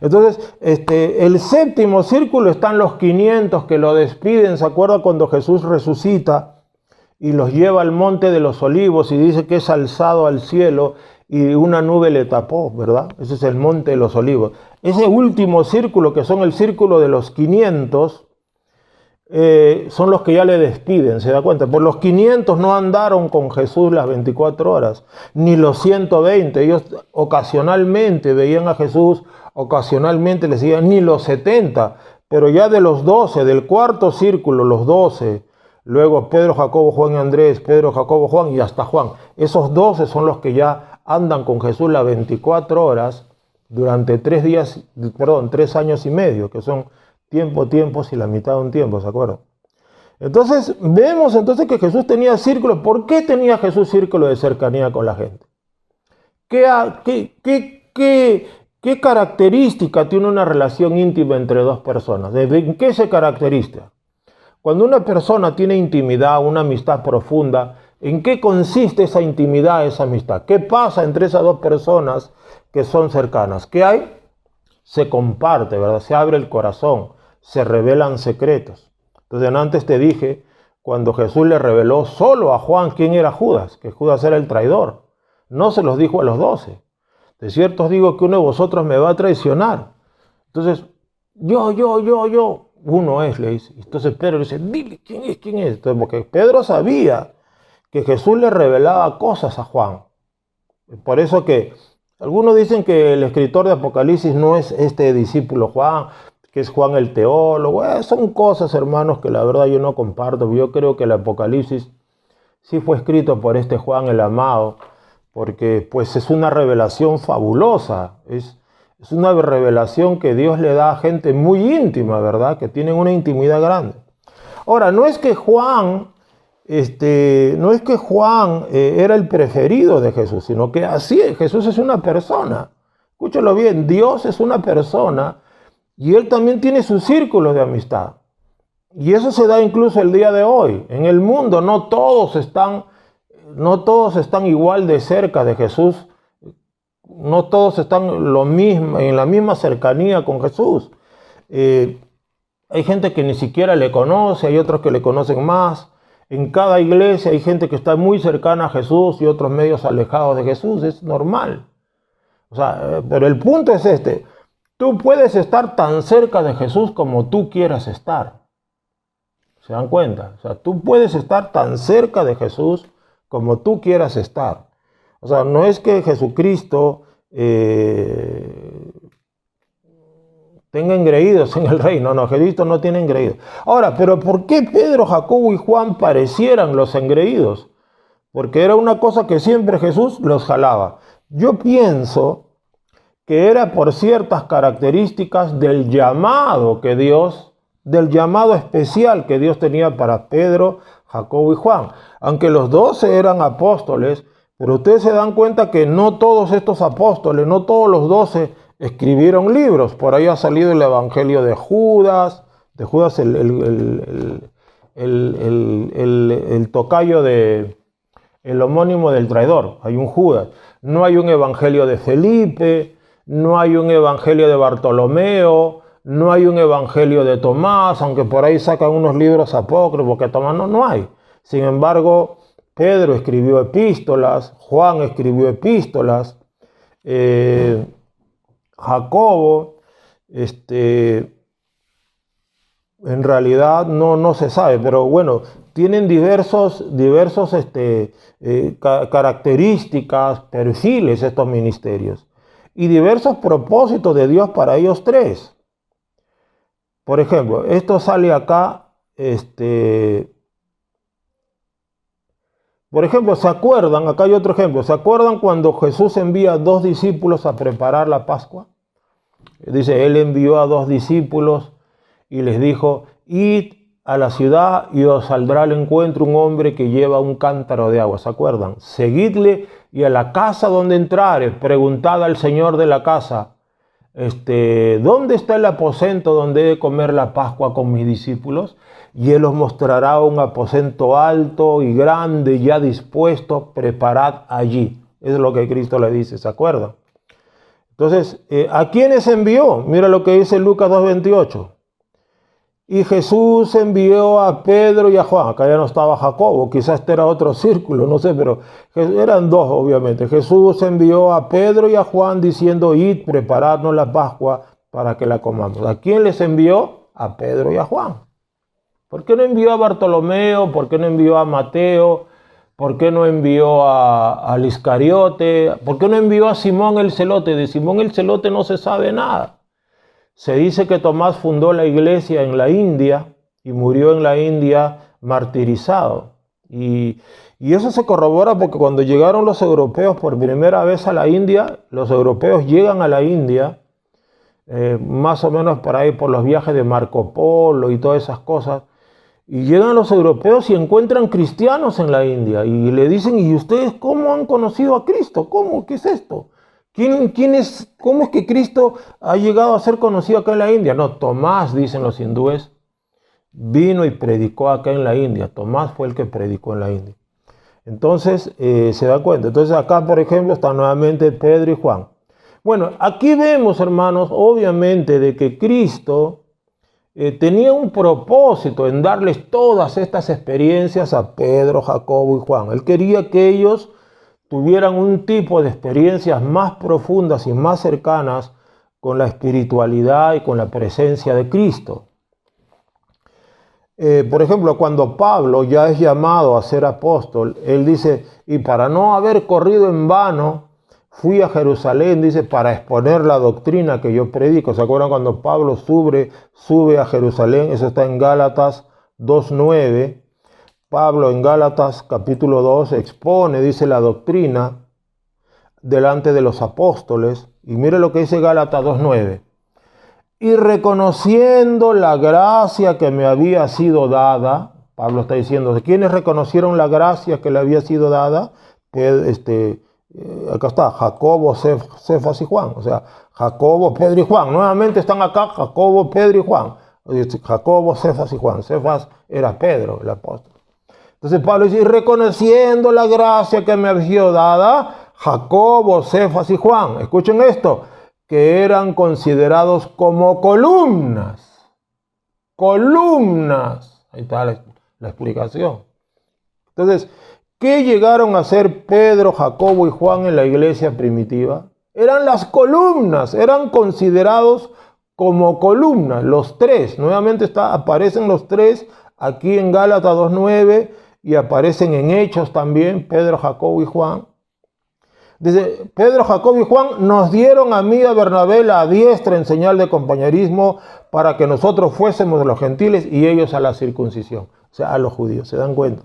Entonces, el séptimo círculo están los 500 que lo despiden. ¿Se acuerda cuando Jesús resucita y los lleva al monte de los olivos y dice que es alzado al cielo y una nube le tapó, ¿verdad? Ese es el monte de los olivos. Ese último círculo, que son el círculo de los 500, son los que ya le despiden, ¿se da cuenta? Por los 500 no andaron con Jesús las 24 horas, ni los 120. Ellos ocasionalmente veían a Jesús, ocasionalmente le seguían, ni los 70. Pero ya de los 12, del cuarto círculo, los 12, luego Pedro, Jacobo, Juan y Andrés, Pedro, Jacobo, Juan y hasta Juan. Esos 12 son los que ya andan con Jesús las 24 horas durante 3 años y medio, que son tiempos y la mitad de un tiempo, ¿se acuerdan? Entonces, vemos que Jesús tenía círculo. ¿Por qué tenía Jesús círculo de cercanía con la gente? ¿Qué característica tiene una relación íntima entre dos personas? ¿En qué se caracteriza? Cuando una persona tiene intimidad, una amistad profunda, ¿en qué consiste esa intimidad, esa amistad? ¿Qué pasa entre esas dos personas que son cercanas? ¿Qué hay? Se comparte, ¿verdad? Se abre el corazón, se revelan secretos. Entonces, antes te dije, cuando Jesús le reveló solo a Juan quién era Judas, que Judas era el traidor, no se los dijo a los 12. De cierto os digo que uno de vosotros me va a traicionar. Entonces, yo, uno es, le dice. Entonces Pedro le dice, dile, ¿quién es? Entonces, porque Pedro sabía que Jesús le revelaba cosas a Juan. Por eso que algunos dicen que el escritor de Apocalipsis no es este discípulo Juan, que es Juan el teólogo. Son cosas, hermanos, que la verdad yo no comparto. Yo creo que el Apocalipsis sí fue escrito por este Juan el amado, porque pues es una revelación fabulosa. Es una revelación que Dios le da a gente muy íntima, ¿verdad? Que tienen una intimidad grande. Ahora, no es que Juan era el preferido de Jesús, sino que así es. Jesús es una persona. Escúchalo bien, Dios es una persona y Él también tiene sus círculos de amistad. Y eso se da incluso el día de hoy. En el mundo no todos están igual de cerca de Jesús. No todos están en la misma cercanía con Jesús. Hay gente que ni siquiera le conoce, hay otros que le conocen más. En cada iglesia hay gente que está muy cercana a Jesús y otros medios alejados de Jesús. Es normal. O sea, pero el punto es este. Tú puedes estar tan cerca de Jesús como tú quieras estar. ¿Se dan cuenta? O sea, tú puedes estar tan cerca de Jesús como tú quieras estar. O sea, no es que Jesucristo tenga engreídos en el reino. No, Jesucristo no tiene engreídos. Ahora, ¿pero por qué Pedro, Jacobo y Juan parecieran los engreídos? Porque era una cosa que siempre Jesús los jalaba. Yo pienso que era por ciertas características del llamado que Dios, del llamado especial que Dios tenía para Pedro, Jacobo y Juan. Aunque los 12 eran apóstoles, pero ustedes se dan cuenta que no todos estos apóstoles, no todos los 12 escribieron libros. Por ahí ha salido el Evangelio de Judas el tocayo de el homónimo del traidor. Hay un Judas. No hay un Evangelio de Felipe, no hay un Evangelio de Bartolomeo, no hay un Evangelio de Tomás, aunque por ahí sacan unos libros apócrifos que Tomás no hay. Sin embargo, Pedro escribió epístolas, Juan escribió epístolas, Jacobo, en realidad no se sabe, pero bueno, tienen diversos características, perfiles estos ministerios y diversos propósitos de Dios para ellos tres. Por ejemplo, esto sale acá, por ejemplo, ¿se acuerdan? Acá hay otro ejemplo. ¿Se acuerdan cuando Jesús envía a 2 discípulos a preparar la Pascua? Dice, Él envió a 2 discípulos y les dijo, id a la ciudad y os saldrá al encuentro un hombre que lleva un cántaro de agua. ¿Se acuerdan? Seguidle y a la casa donde entrare, preguntad al Señor de la casa, ¿dónde está el aposento donde he de comer la Pascua con mis discípulos? Y Él os mostrará un aposento alto y grande, ya dispuesto, preparad allí. Eso es lo que Cristo le dice, ¿se acuerdan? Entonces, ¿a quiénes envió? Mira lo que dice Lucas 2:28. Y Jesús envió a Pedro y a Juan. Acá ya no estaba Jacobo, quizás este era otro círculo, no sé, pero eran 2 obviamente. Jesús envió a Pedro y a Juan diciendo, id, preparadnos la Pascua para que la comamos. ¿A quién les envió? A Pedro y a Juan. ¿Por qué no envió a Bartolomeo? ¿Por qué no envió a Mateo? ¿Por qué no envió al Iscariote? ¿Por qué no envió a Simón el Celote? De Simón el Celote no se sabe nada. Se dice que Tomás fundó la iglesia en la India y murió en la India martirizado. Y eso se corrobora porque cuando llegaron los europeos por primera vez a la India, los europeos llegan a la India, más o menos por ahí por los viajes de Marco Polo y todas esas cosas, y llegan los europeos y encuentran cristianos en la India y le dicen, ¿y ustedes cómo han conocido a Cristo? ¿Cómo? ¿Qué es esto? ¿Cómo es que Cristo ha llegado a ser conocido acá en la India? No, Tomás, dicen los hindúes, vino y predicó acá en la India. Tomás fue el que predicó en la India. Entonces, se da cuenta. Entonces acá, por ejemplo, están nuevamente Pedro y Juan. Bueno, aquí vemos, hermanos, obviamente de que Cristo tenía un propósito en darles todas estas experiencias a Pedro, Jacobo y Juan. Él quería que ellos tuvieran un tipo de experiencias más profundas y más cercanas con la espiritualidad y con la presencia de Cristo. Por ejemplo, cuando Pablo ya es llamado a ser apóstol, él dice, y para no haber corrido en vano, fui a Jerusalén, dice, para exponer la doctrina que yo predico. ¿Se acuerdan cuando Pablo sube a Jerusalén? Eso está en Gálatas 2:9. Pablo en Gálatas capítulo 2 expone, dice, la doctrina delante de los apóstoles. Y mire lo que dice Gálatas 2:9. Y reconociendo la gracia que me había sido dada, Pablo está diciendo, ¿quiénes reconocieron la gracia que le había sido dada? Acá está, Jacobo, Cefas y Juan. O sea, Jacobo, Pedro y Juan. Nuevamente están acá Jacobo, Pedro y Juan. Jacobo, Cefas y Juan. Cefas era Pedro, el apóstol. Entonces Pablo dice, y reconociendo la gracia que me había sido dada, Jacobo, Cefas y Juan, escuchen esto, que eran considerados como columnas. Columnas. Ahí está la explicación. Entonces, ¿qué llegaron a ser Pedro, Jacobo y Juan en la iglesia primitiva? Eran las columnas, eran considerados como columnas, los tres. Nuevamente aparecen los tres aquí en Gálatas 2:9 y aparecen en Hechos también, Pedro, Jacobo y Juan. Dice, Pedro, Jacobo y Juan nos dieron a mí y a Bernabé la diestra en señal de compañerismo para que nosotros fuésemos los gentiles y ellos a la circuncisión, o sea, a los judíos. ¿Se dan cuenta?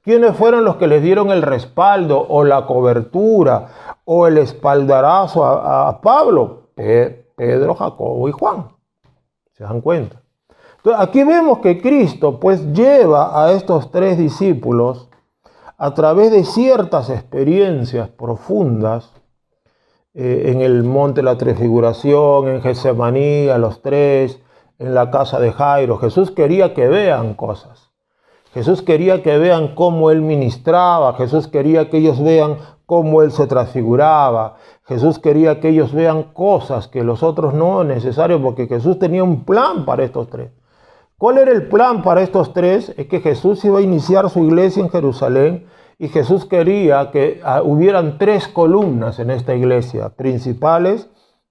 ¿Quiénes fueron los que les dieron el respaldo o la cobertura o el espaldarazo a Pablo? Pedro, Jacobo y Juan. ¿Se dan cuenta? Entonces, aquí vemos que Cristo pues lleva a estos tres discípulos a través de ciertas experiencias profundas en el monte de la Transfiguración, en Getsemaní, a los tres, en la casa de Jairo. Jesús quería que vean cosas. Jesús quería que vean cómo Él ministraba. Jesús quería que ellos vean cómo Él se transfiguraba. Jesús quería que ellos vean cosas que los otros no es necesario, porque Jesús tenía un plan para estos tres. ¿Cuál era el plan para estos tres? Es que Jesús iba a iniciar su iglesia en Jerusalén y Jesús quería que hubieran tres columnas en esta iglesia principales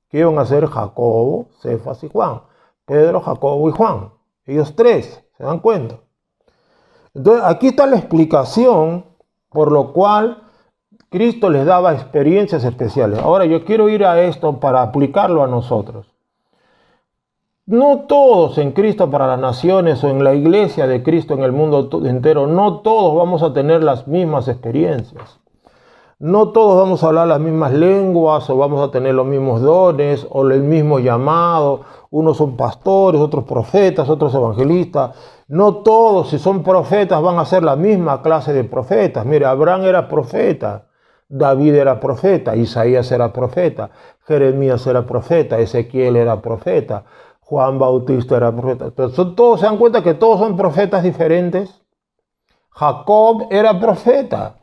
que iban a ser Jacobo, Cefas y Juan. Pedro, Jacobo y Juan. Ellos tres, ¿se dan cuenta? Entonces aquí está la explicación por lo cual Cristo les daba experiencias especiales. Ahora yo quiero ir a esto para aplicarlo a nosotros. No todos en Cristo para las Naciones o en la iglesia de Cristo en el mundo entero, no todos vamos a tener las mismas experiencias. No todos vamos a hablar las mismas lenguas o vamos a tener los mismos dones o el mismo llamado. Unos son pastores, otros profetas, otros evangelistas. No todos, si son profetas, van a ser la misma clase de profetas. Mira, Abraham era profeta, David era profeta, Isaías era profeta, Jeremías era profeta, Ezequiel era profeta, Juan Bautista era profeta. Entonces, todos se dan cuenta que todos son profetas diferentes. Jacob era profeta.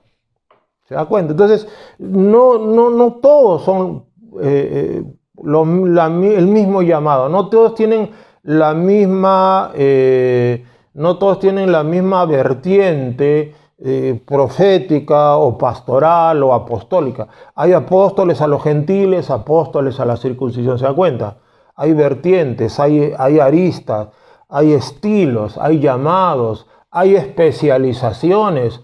¿Se da cuenta? Entonces, no todos son el mismo llamado. No todos tienen la misma, vertiente profética o pastoral o apostólica. Hay apóstoles a los gentiles, apóstoles a la circuncisión. ¿Se da cuenta? Hay vertientes, hay aristas, hay estilos, hay llamados, hay especializaciones,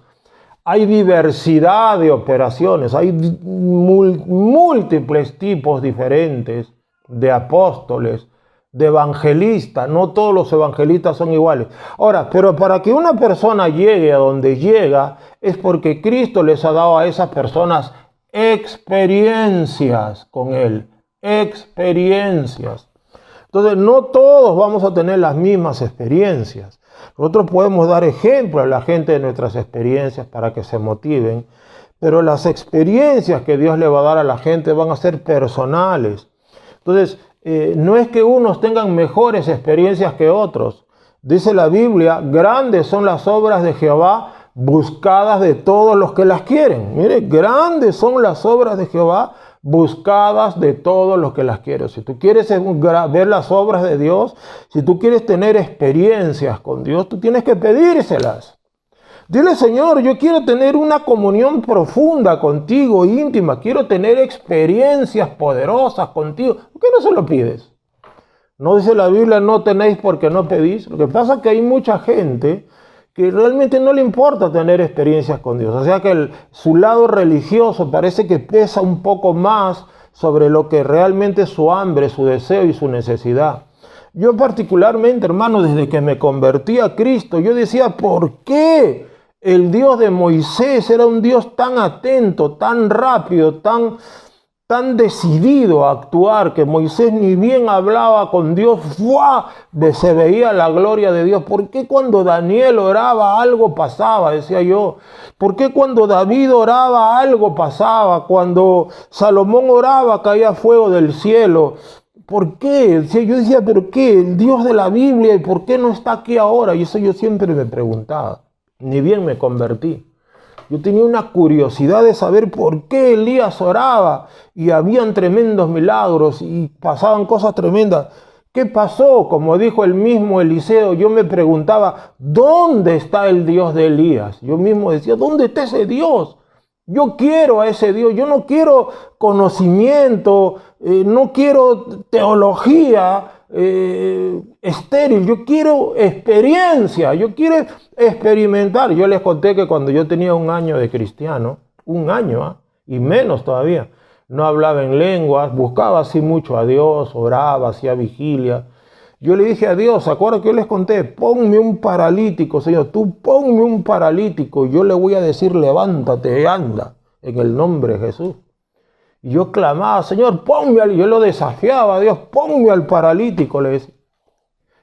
hay diversidad de operaciones, hay múltiples tipos diferentes de apóstoles, de evangelistas. No todos los evangelistas son iguales. Ahora, pero para que una persona llegue a donde llega es porque Cristo les ha dado a esas personas experiencias con Él. Experiencias. Entonces, no todos vamos a tener las mismas experiencias. Nosotros podemos dar ejemplo a la gente de nuestras experiencias para que se motiven, pero las experiencias que Dios le va a dar a la gente van a ser personales. Entonces, no es que unos tengan mejores experiencias que otros. Dice la Biblia, grandes son las obras de Jehová, buscadas de todos los que las quieren. Mire, grandes son las obras de Jehová, buscadas de todos los que las quieren. Si tú quieres ver las obras de Dios, si tú quieres tener experiencias con Dios, tú tienes que pedírselas. Dile, Señor, yo quiero tener una comunión profunda contigo, íntima. Quiero tener experiencias poderosas contigo. ¿Por qué no se lo pides? No dice la Biblia, no tenéis porque no pedís. Lo que pasa es que hay mucha gente que realmente no le importa tener experiencias con Dios. O sea que su lado religioso parece que pesa un poco más sobre lo que realmente es su hambre, su deseo y su necesidad. Yo particularmente, hermano, desde que me convertí a Cristo, yo decía, ¿por qué el Dios de Moisés era un Dios tan atento, tan rápido, tan decidido a actuar, que Moisés ni bien hablaba con Dios, ¡fua!, se veía la gloria de Dios? ¿Por qué cuando Daniel oraba algo pasaba? Decía yo. ¿Por qué cuando David oraba algo pasaba? Cuando Salomón oraba caía fuego del cielo. ¿Por qué? Yo decía, ¿pero qué? El Dios de la Biblia, ¿y por qué no está aquí ahora? Y eso yo siempre me preguntaba. Ni bien me convertí. Yo tenía una curiosidad de saber por qué Elías oraba y habían tremendos milagros y pasaban cosas tremendas. ¿Qué pasó? Como dijo el mismo Eliseo, yo me preguntaba, ¿dónde está el Dios de Elías? Yo mismo decía, ¿dónde está ese Dios? Yo quiero a ese Dios, yo no quiero conocimiento, no quiero teología, estéril, yo quiero experiencia, yo quiero experimentar. Yo les conté que cuando yo tenía 1 año de cristiano, 1 año, y menos todavía, no hablaba en lenguas, buscaba así mucho a Dios, oraba, hacía vigilia. Yo le dije a Dios, ¿se acuerdan que yo les conté? Ponme un paralítico, Señor, tú ponme un paralítico y yo le voy a decir, levántate y anda, en el nombre de Jesús. Y yo clamaba, Señor, yo lo desafiaba a Dios, ponme al paralítico, le decía.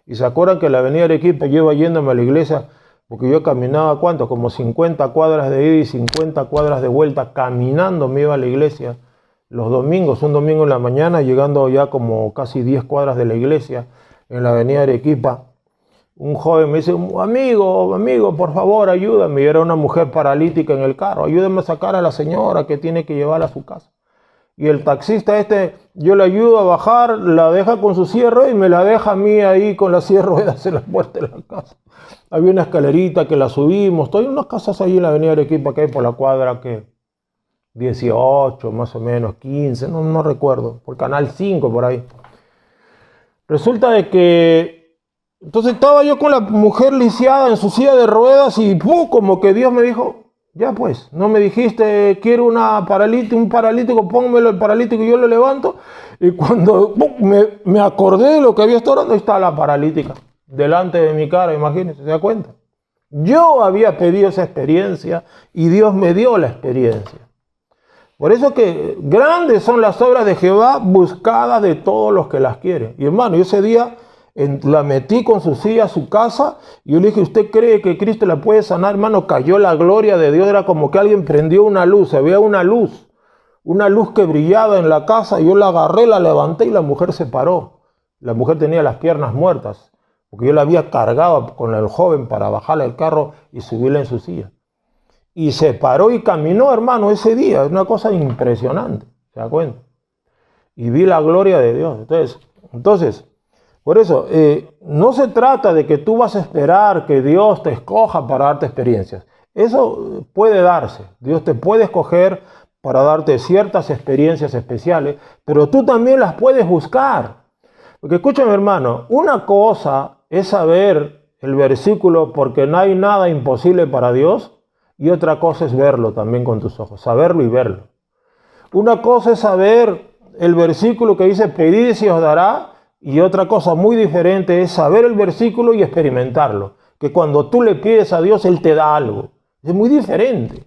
Y se acuerdan que la avenida Arequipa yo iba yéndome a la iglesia, porque yo caminaba, ¿cuánto? Como 50 cuadras de ida y 50 cuadras de vuelta, caminando me iba a la iglesia los domingos, un domingo en la mañana, llegando ya como casi 10 cuadras de la iglesia, en la avenida Arequipa. Un joven me dice, amigo, por favor, ayúdame. Y era una mujer paralítica en el carro, ayúdame a sacar a la señora que tiene que llevarla a su casa. Y el taxista yo le ayudo a bajar, la deja con su silla de ruedas y me la deja a mí ahí con la silla de ruedas en la puerta de la casa. Había una escalerita que la subimos, estoy en unas casas ahí en la avenida Arequipa que hay por la cuadra que 18, más o menos, 15, no recuerdo, por Canal 5 por ahí. Resulta de que, entonces estaba yo con la mujer lisiada en su silla de ruedas y como que Dios me dijo, ya pues, no me dijiste, quiero un paralítico, pónmelo el paralítico y yo lo levanto. Y cuando me acordé de lo que había estado orando, ahí está la paralítica, delante de mi cara, imagínense, ¿se da cuenta? Yo había pedido esa experiencia y Dios me dio la experiencia. Por eso que grandes son las obras de Jehová, buscadas de todos los que las quieren. Y hermano, yo ese día la metí con su silla a su casa y yo le dije, ¿usted cree que Cristo la puede sanar? Hermano, cayó la gloria de Dios, era como que alguien prendió una luz, se veía una luz que brillaba en la casa. Yo la agarré, la levanté y la mujer se paró. La mujer tenía las piernas muertas, porque yo la había cargado con el joven para bajarle el carro y subirla en su silla. Y se paró y caminó, hermano, ese día. Es una cosa impresionante, ¿se da cuenta? Y vi la gloria de Dios. Entonces, por eso, no se trata de que tú vas a esperar que Dios te escoja para darte experiencias. Eso puede darse. Dios te puede escoger para darte ciertas experiencias especiales, pero tú también las puedes buscar. Porque escúchame, hermano, una cosa es saber el versículo porque no hay nada imposible para Dios, y otra cosa es verlo también con tus ojos, saberlo y verlo. Una cosa es saber el versículo que dice, pedid y se os dará, y otra cosa muy diferente es saber el versículo y experimentarlo. Que cuando tú le pides a Dios, Él te da algo. Es muy diferente.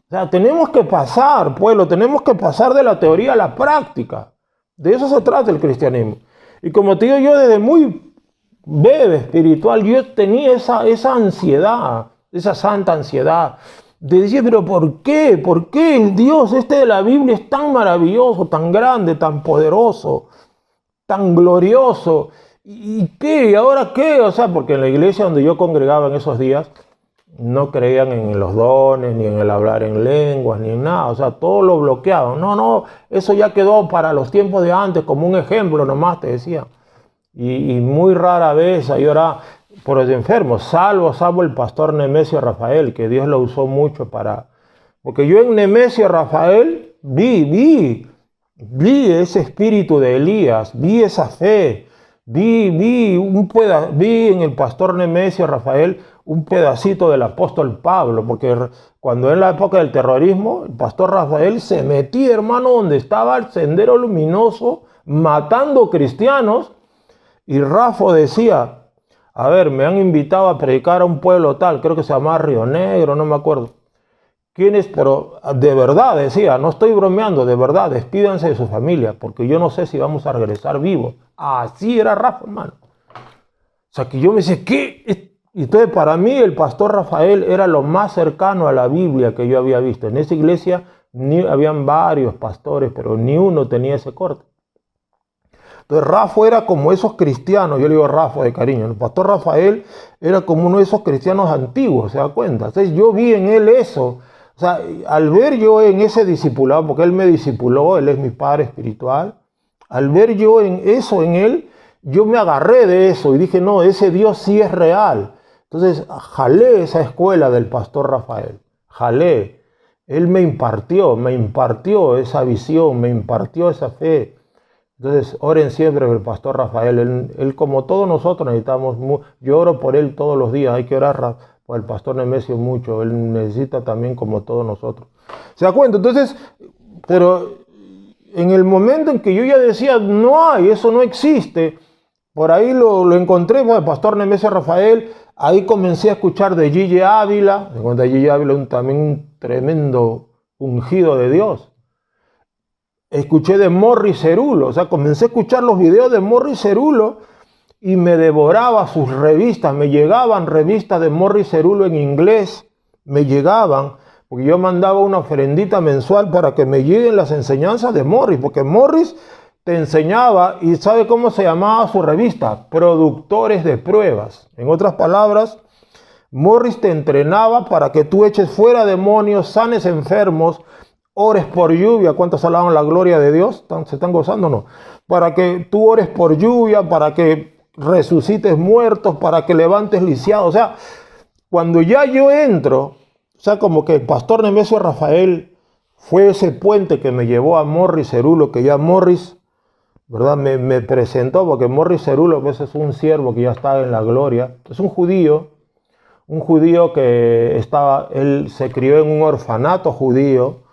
O sea, tenemos que pasar, pueblo, tenemos que pasar de la teoría a la práctica. De eso se trata el cristianismo. Y como te digo, yo desde muy bebé espiritual, yo tenía esa ansiedad, esa santa ansiedad de decir, pero ¿por qué? ¿Por qué el Dios de la Biblia es tan maravilloso, tan grande, tan poderoso, tan glorioso? ¿Y qué? ¿Y ahora qué? O sea, porque en la iglesia donde yo congregaba en esos días, no creían en los dones, ni en el hablar en lenguas, ni en nada. O sea, todo lo bloqueaban. No, eso ya quedó para los tiempos de antes, como un ejemplo nomás, te decía. Y muy rara vez ahí oraba por los enfermos, salvo el pastor Nemesio Rafael, que Dios lo usó mucho porque yo en Nemesio Rafael vi ese espíritu de Elías, vi esa fe, vi en el pastor Nemesio Rafael un pedacito del apóstol Pablo, porque cuando en la época del terrorismo, el pastor Rafael se metía, hermano, donde estaba el sendero luminoso, matando cristianos, y Rafa decía, a ver, me han invitado a predicar a un pueblo tal, creo que se llama Río Negro, no me acuerdo. ¿Quiénes? Pero de verdad, decía, no estoy bromeando, de verdad, despídanse de su familia, porque yo no sé si vamos a regresar vivos. Así era Rafa, hermano. O sea, que yo me decía, ¿qué? Entonces, para mí, el pastor Rafael era lo más cercano a la Biblia que yo había visto. En esa iglesia habían varios pastores, pero ni uno tenía ese corte. Entonces Rafa era como esos cristianos, yo le digo Rafa de cariño, el pastor Rafael era como uno de esos cristianos antiguos, ¿se da cuenta? Entonces yo vi en él eso, o sea, al ver yo en ese discipulado, porque él me discipuló, él es mi padre espiritual, al ver yo en eso en él, yo me agarré de eso y dije, no, ese Dios sí es real. Entonces jalé esa escuela del pastor Rafael, él me impartió esa visión, me impartió esa fe. Entonces, oren siempre por el pastor Rafael. Él como todos nosotros necesitamos, yo oro por él todos los días. Hay que orar por el pastor Nemesio mucho. Él necesita también como todos nosotros. ¿Se da cuenta? Entonces, pero en el momento en que yo ya decía, no hay, eso no existe, por ahí lo encontré con el pastor Nemesio Rafael. Ahí comencé a escuchar de Gigi Ávila. Me cuenta Gigi Ávila también un tremendo ungido de Dios. Escuché de Morris Cerulo, o sea, comencé a escuchar los videos de Morris Cerulo y me devoraba sus revistas. Me llegaban revistas de Morris Cerulo en inglés, me llegaban, porque yo mandaba una ofrendita mensual para que me lleguen las enseñanzas de Morris, porque Morris te enseñaba, y ¿sabe cómo se llamaba su revista? Productores de pruebas. En otras palabras, Morris te entrenaba para que tú eches fuera demonios, sanes enfermos, ores por lluvia. ¿Cuántos alaban la gloria de Dios? ¿Se están gozando o no? Para que tú ores por lluvia, para que resucites muertos, para que levantes lisiados. O sea, cuando ya yo entro, o sea, como que el pastor Nemesio Rafael fue ese puente que me llevó a Morris Cerulo, que ya Morris, ¿verdad? Me presentó, porque Morris Cerulo pues, es un siervo que ya está en la gloria. Es un judío que él se crió en un orfanato judío.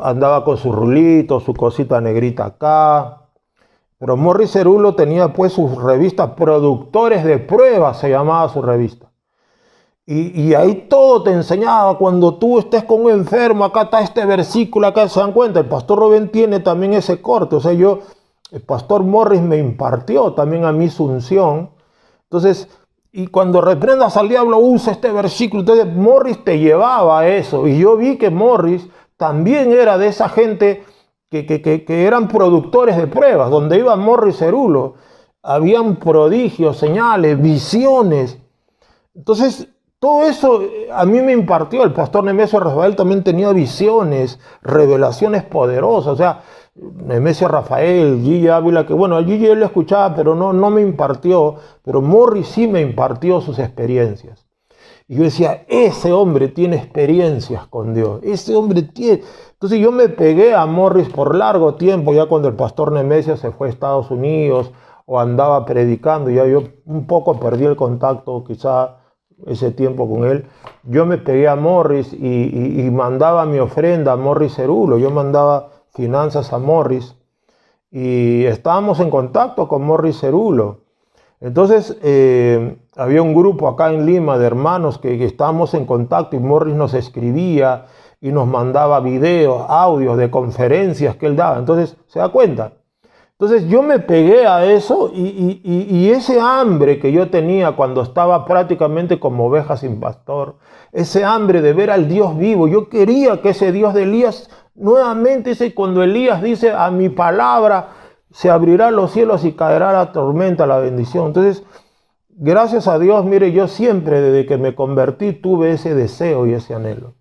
Andaba con su rulito, su cosita negrita acá. Pero Morris Cerulo tenía pues sus revistas, Productores de Pruebas se llamaba su revista. Y ahí todo te enseñaba. Cuando tú estés con un enfermo, acá está este versículo, acá se dan cuenta. El pastor Rubén tiene también ese corte. O sea, el pastor Morris me impartió también a mí su unción. Entonces, y cuando reprendas al diablo, usa este versículo. Entonces, Morris te llevaba a eso. Y yo vi que Morris también era de esa gente que eran productores de pruebas. Donde iba Morris Cerulo, habían prodigios, señales, visiones. Entonces, todo eso a mí me impartió. El pastor Nemesio Rafael también tenía visiones, revelaciones poderosas. O sea, Nemesio Rafael, Gigi Ávila, que bueno, a Gigi él lo escuchaba, pero no me impartió. Pero Morris sí me impartió sus experiencias. Y yo decía, ese hombre tiene experiencias con Dios. Ese hombre tiene... Entonces yo me pegué a Morris por largo tiempo, ya cuando el pastor Nemesio se fue a Estados Unidos o andaba predicando, ya yo un poco perdí el contacto, quizá ese tiempo con él. Yo me pegué a Morris y mandaba mi ofrenda a Morris Cerulo. Yo mandaba finanzas a Morris y estábamos en contacto con Morris Cerulo. Entonces había un grupo acá en Lima de hermanos que estábamos en contacto y Morris nos escribía y nos mandaba videos, audios de conferencias que él daba. Entonces, ¿se da cuenta? Entonces yo me pegué a eso y ese hambre que yo tenía cuando estaba prácticamente como oveja sin pastor, ese hambre de ver al Dios vivo, yo quería que ese Dios de Elías nuevamente, cuando Elías dice a mi palabra, se abrirán los cielos y caerá la tormenta, la bendición. Entonces, gracias a Dios, mire, yo siempre desde que me convertí tuve ese deseo y ese anhelo.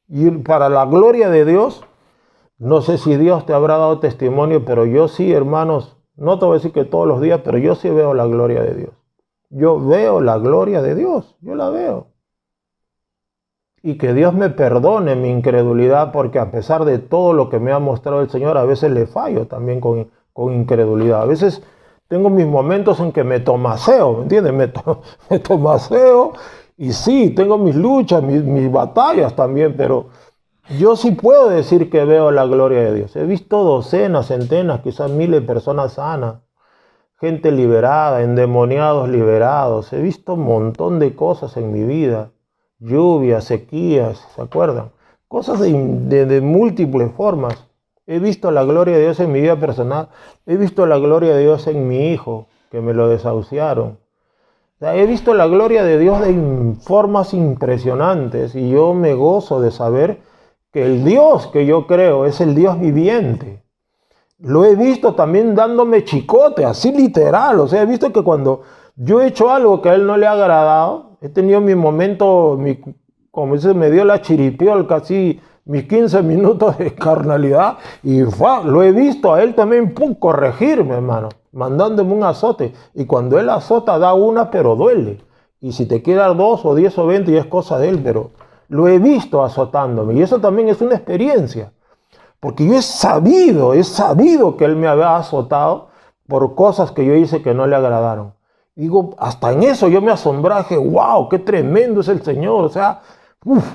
Y para la gloria de Dios, no sé si Dios te habrá dado testimonio, pero yo sí, hermanos, no te voy a decir que todos los días, pero yo sí veo la gloria de Dios. Yo veo la gloria de Dios, yo la veo. Y que Dios me perdone mi incredulidad, porque a pesar de todo lo que me ha mostrado el Señor, a veces le fallo también con incredulidad. A veces tengo mis momentos en que me tomaseo, ¿me entiendes? Me tomaseo y sí, tengo mis luchas, mis batallas también, pero yo sí puedo decir que veo la gloria de Dios. He visto docenas, centenas, quizás miles de personas sanas, gente liberada, endemoniados liberados. He visto un montón de cosas en mi vida, lluvias, sequías, ¿se acuerdan? Cosas de múltiples formas. He visto la gloria de Dios en mi vida personal. He visto la gloria de Dios en mi hijo, que me lo desahuciaron. O sea, he visto la gloria de Dios de formas impresionantes y yo me gozo de saber que el Dios que yo creo es el Dios viviente. Lo he visto también dándome chicote, así literal. O sea, he visto que cuando yo he hecho algo que a él no le ha agradado, he tenido mi momento, como dice, me dio la chiripiol, casi mis 15 minutos de carnalidad, y lo he visto a él también corregirme, hermano, mandándome un azote. Y cuando él azota, da una, pero duele. Y si te quiere dar 2 o 10 o 20, ya es cosa de él, pero lo he visto azotándome. Y eso también es una experiencia. Porque yo he sabido que Él me había azotado por cosas que yo hice que no le agradaron. Digo, hasta en eso yo me asombré, dije, wow, qué tremendo es el Señor. O sea,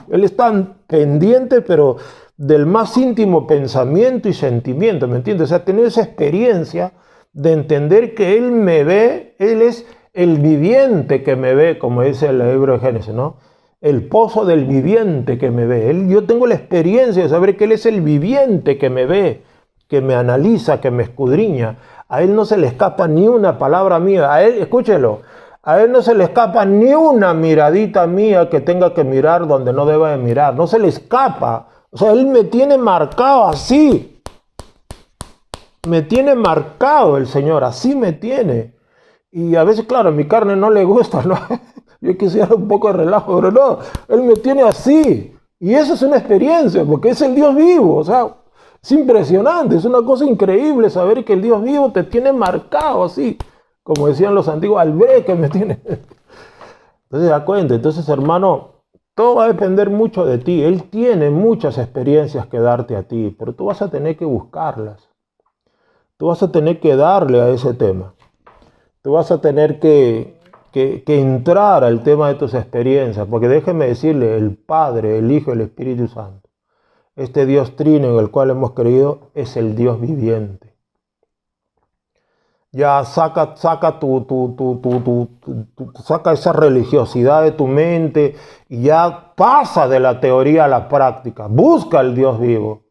Él es tan pendiente, pero del más íntimo pensamiento y sentimiento, ¿me entiendes? O sea, tener esa experiencia de entender que Él me ve, Él es el viviente que me ve, como dice el libro de Génesis, ¿no? El pozo del viviente que me ve. Yo tengo la experiencia de saber que Él es el viviente que me ve, que me analiza, que me escudriña. A Él no se le escapa ni una palabra mía. A Él, escúchelo, a Él no se le escapa ni una miradita mía que tenga que mirar donde no deba de mirar. No se le escapa. O sea, Él me tiene marcado así. Me tiene marcado el Señor, así me tiene. Y a veces, claro, a mi carne no le gusta, ¿no? Yo quisiera un poco de relajo, pero no, Él me tiene así. Y eso es una experiencia, porque es el Dios vivo. O sea, es impresionante, es una cosa increíble saber que el Dios vivo te tiene marcado así. Como decían los antiguos, al ver que me tiene. Entonces, da cuenta. Entonces, hermano, todo va a depender mucho de ti. Él tiene muchas experiencias que darte a ti, pero tú vas a tener que buscarlas. Tú vas a tener que darle a ese tema. Tú vas a tener que entrar al tema de tus experiencias, porque déjeme decirle, el Padre, el Hijo y el Espíritu Santo, este Dios trino en el cual hemos creído, es el Dios viviente. Ya saca esa religiosidad de tu mente y ya pasa de la teoría a la práctica. Busca al Dios vivo.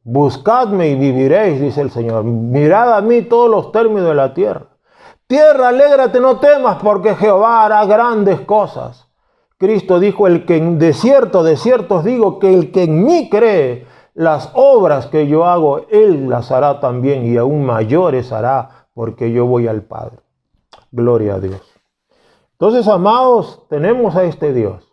Buscadme y viviréis, dice el Señor. Mirad a mí todos los términos de la tierra. Tierra, alégrate, no temas, porque Jehová hará grandes cosas. Cristo dijo, de cierto os digo, que el que en mí cree, las obras que yo hago, Él las hará también, y aún mayores hará, porque yo voy al Padre. Gloria a Dios. Entonces, amados, tenemos a este Dios.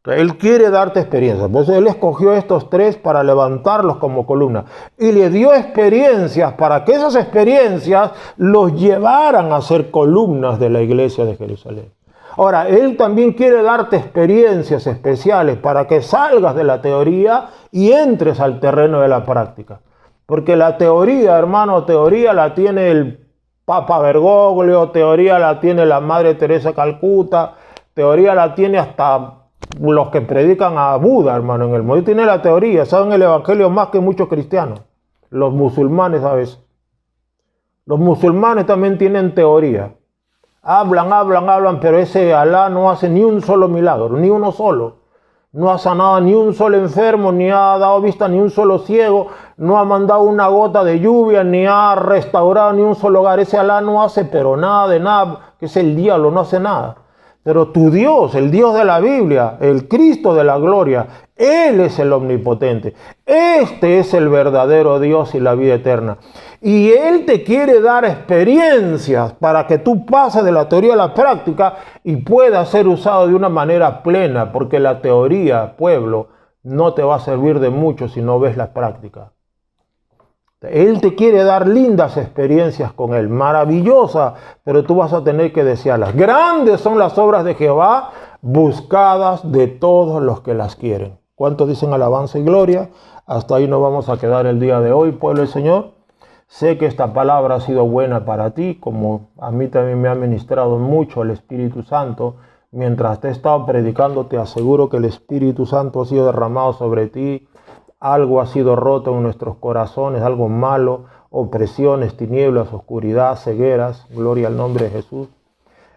Él quiere darte experiencias. Por eso Él escogió estos tres para levantarlos como columna. Y le dio experiencias para que esas experiencias los llevaran a ser columnas de la iglesia de Jerusalén. Ahora, Él también quiere darte experiencias especiales para que salgas de la teoría y entres al terreno de la práctica. Porque la teoría, hermano, teoría la tiene el Papa Bergoglio, teoría la tiene la Madre Teresa de Calcuta, teoría la tiene hasta los que predican a Buda, hermano, en el mundo. Tiene la teoría, saben el evangelio más que muchos cristianos. Los musulmanes a veces. Los musulmanes también tienen teoría. Hablan, pero ese Alá no hace ni un solo milagro, ni uno solo. No ha sanado ni un solo enfermo, ni ha dado vista ni un solo ciego, no ha mandado una gota de lluvia, ni ha restaurado ni un solo hogar. Ese Alá no hace pero nada de nada, que es el diablo, no hace nada. Pero tu Dios, el Dios de la Biblia, el Cristo de la gloria, Él es el omnipotente. Este es el verdadero Dios y la vida eterna. Y Él te quiere dar experiencias para que tú pases de la teoría a la práctica y puedas ser usado de una manera plena, porque la teoría, pueblo, no te va a servir de mucho si no ves la práctica. Él te quiere dar lindas experiencias con Él, maravillosas, pero tú vas a tener que desearlas. Grandes son las obras de Jehová, buscadas de todos los que las quieren. ¿Cuántos dicen alabanza y gloria? Hasta ahí nos vamos a quedar el día de hoy, pueblo del Señor. Sé que esta palabra ha sido buena para ti, como a mí también me ha ministrado mucho el Espíritu Santo. Mientras te he estado predicando, te aseguro que el Espíritu Santo ha sido derramado sobre ti. Algo ha sido roto en nuestros corazones, algo malo, opresiones, tinieblas, oscuridad, cegueras. Gloria al nombre de Jesús.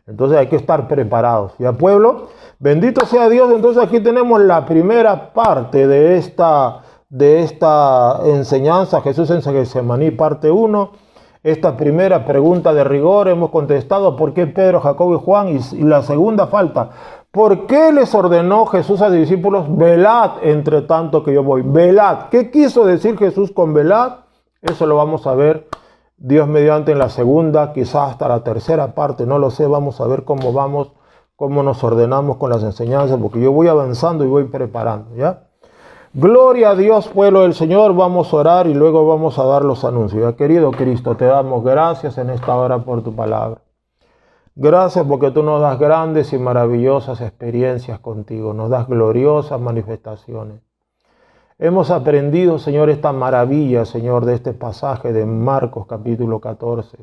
Entonces hay que estar preparados. ¿Ya, pueblo? Bendito sea Dios. Entonces aquí tenemos la primera parte de esta enseñanza. Jesús en Getsemaní, parte 1. Esta primera pregunta de rigor hemos contestado: ¿por qué Pedro, Jacobo y Juan? Y la segunda falta: ¿por qué les ordenó Jesús a sus discípulos? Velad entre tanto que yo voy. Velad. ¿Qué quiso decir Jesús con velad? Eso lo vamos a ver, Dios mediante, en la segunda, quizás hasta la tercera parte, no lo sé. Vamos a ver cómo nos ordenamos con las enseñanzas, porque yo voy avanzando y voy preparando, ¿ya? Gloria a Dios, pueblo del Señor. Vamos a orar y luego vamos a dar los anuncios. Ya, querido Cristo, te damos gracias en esta hora por tu palabra. Gracias porque tú nos das grandes y maravillosas experiencias contigo. Nos das gloriosas manifestaciones. Hemos aprendido, Señor, esta maravilla, Señor, de este pasaje de Marcos capítulo 14.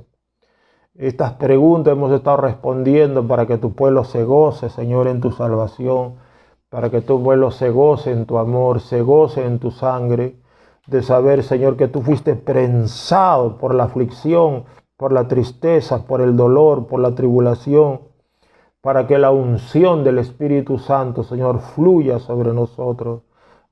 Estas preguntas hemos estado respondiendo para que tu pueblo se goce, Señor, en tu salvación, para que tu pueblo se goce en tu amor, se goce en tu sangre, de saber, Señor, que tú fuiste prensado por la aflicción, por la tristeza, por el dolor, por la tribulación, para que la unción del Espíritu Santo, Señor, fluya sobre nosotros.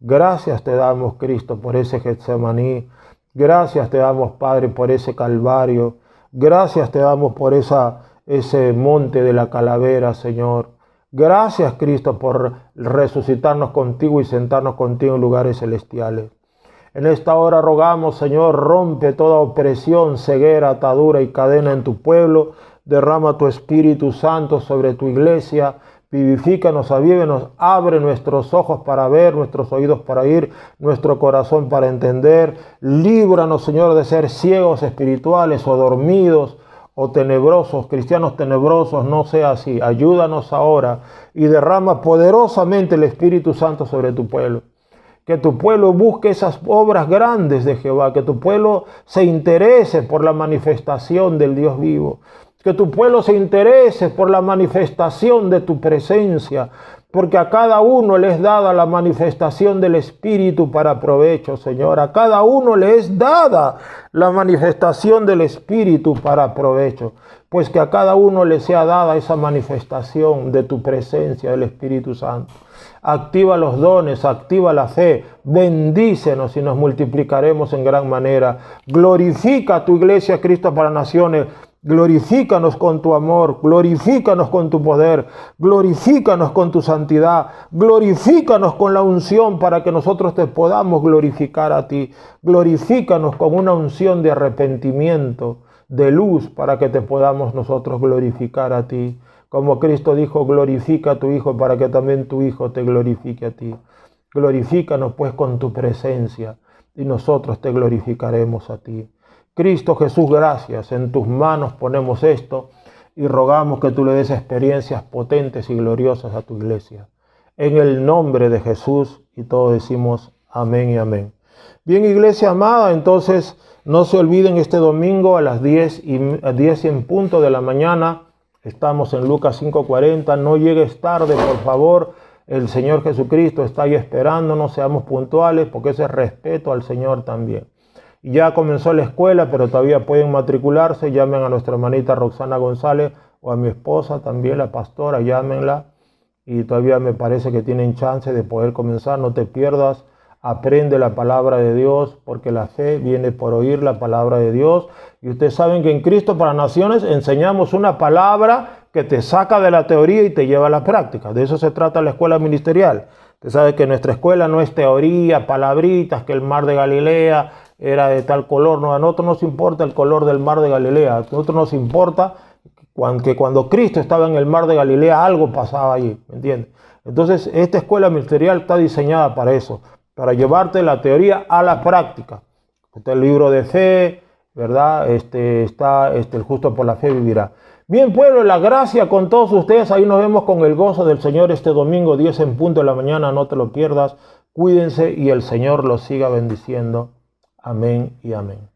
Gracias te damos, Cristo, por ese Getsemaní. Gracias te damos, Padre, por ese Calvario. Gracias te damos por ese monte de la calavera, Señor. Gracias, Cristo, por resucitarnos contigo y sentarnos contigo en lugares celestiales. En esta hora rogamos, Señor, rompe toda opresión, ceguera, atadura y cadena en tu pueblo. Derrama tu Espíritu Santo sobre tu iglesia. Vivifícanos, avívenos, abre nuestros ojos para ver, nuestros oídos para oír, nuestro corazón para entender. Líbranos, Señor, de ser ciegos espirituales o dormidos o tenebrosos, cristianos tenebrosos. No sea así. Ayúdanos ahora y derrama poderosamente el Espíritu Santo sobre tu pueblo. Que tu pueblo busque esas obras grandes de Jehová, que tu pueblo se interese por la manifestación del Dios vivo. Que tu pueblo se interese por la manifestación de tu presencia, porque a cada uno le es dada la manifestación del Espíritu para provecho, Señor. A cada uno le es dada la manifestación del Espíritu para provecho, pues que a cada uno le sea dada esa manifestación de tu presencia, del Espíritu Santo. Activa los dones, activa la fe, bendícenos y nos multiplicaremos en gran manera. Glorifica a tu iglesia, Cristo para Naciones. Glorifícanos con tu amor, glorifícanos con tu poder, glorifícanos con tu santidad, glorifícanos con la unción para que nosotros te podamos glorificar a ti. Glorifícanos con una unción de arrepentimiento, de luz, para que te podamos nosotros glorificar a ti. Como Cristo dijo, glorifica a tu Hijo para que también tu Hijo te glorifique a ti. Glorifícanos pues con tu presencia y nosotros te glorificaremos a ti. Cristo Jesús, gracias. En tus manos ponemos esto y rogamos que tú le des experiencias potentes y gloriosas a tu iglesia. En el nombre de Jesús, y todos decimos amén y amén. Bien, iglesia amada, entonces no se olviden este domingo a las 10 en punto de la mañana. Estamos en Lucas 5:40. No llegues tarde, por favor. El Señor Jesucristo está ahí esperándonos. Seamos puntuales porque ese es respeto al Señor también. Ya comenzó la escuela, pero todavía pueden matricularse. Llamen a nuestra hermanita Roxana González o a mi esposa también, la pastora, llámenla. Y todavía me parece que tienen chance de poder comenzar. No te pierdas, aprende la palabra de Dios, porque la fe viene por oír la palabra de Dios. Y ustedes saben que en Cristo para Naciones enseñamos una palabra que te saca de la teoría y te lleva a la práctica. De eso se trata la escuela ministerial. Usted sabe que nuestra escuela no es teoría, palabritas, que el mar de Galilea era de tal color. No, a nosotros nos importa el color del mar de Galilea. A nosotros nos importa que cuando Cristo estaba en el mar de Galilea algo pasaba allí, ¿me entiendes? Entonces esta escuela ministerial está diseñada para eso, para llevarte la teoría a la práctica. Está el libro de fe, ¿verdad? Está el justo por la fe vivirá. Bien, pueblo, la gracia con todos ustedes. Ahí nos vemos con el gozo del Señor este domingo 10 en punto de la mañana. No te lo pierdas. Cuídense y el Señor los siga bendiciendo. Amén y amén.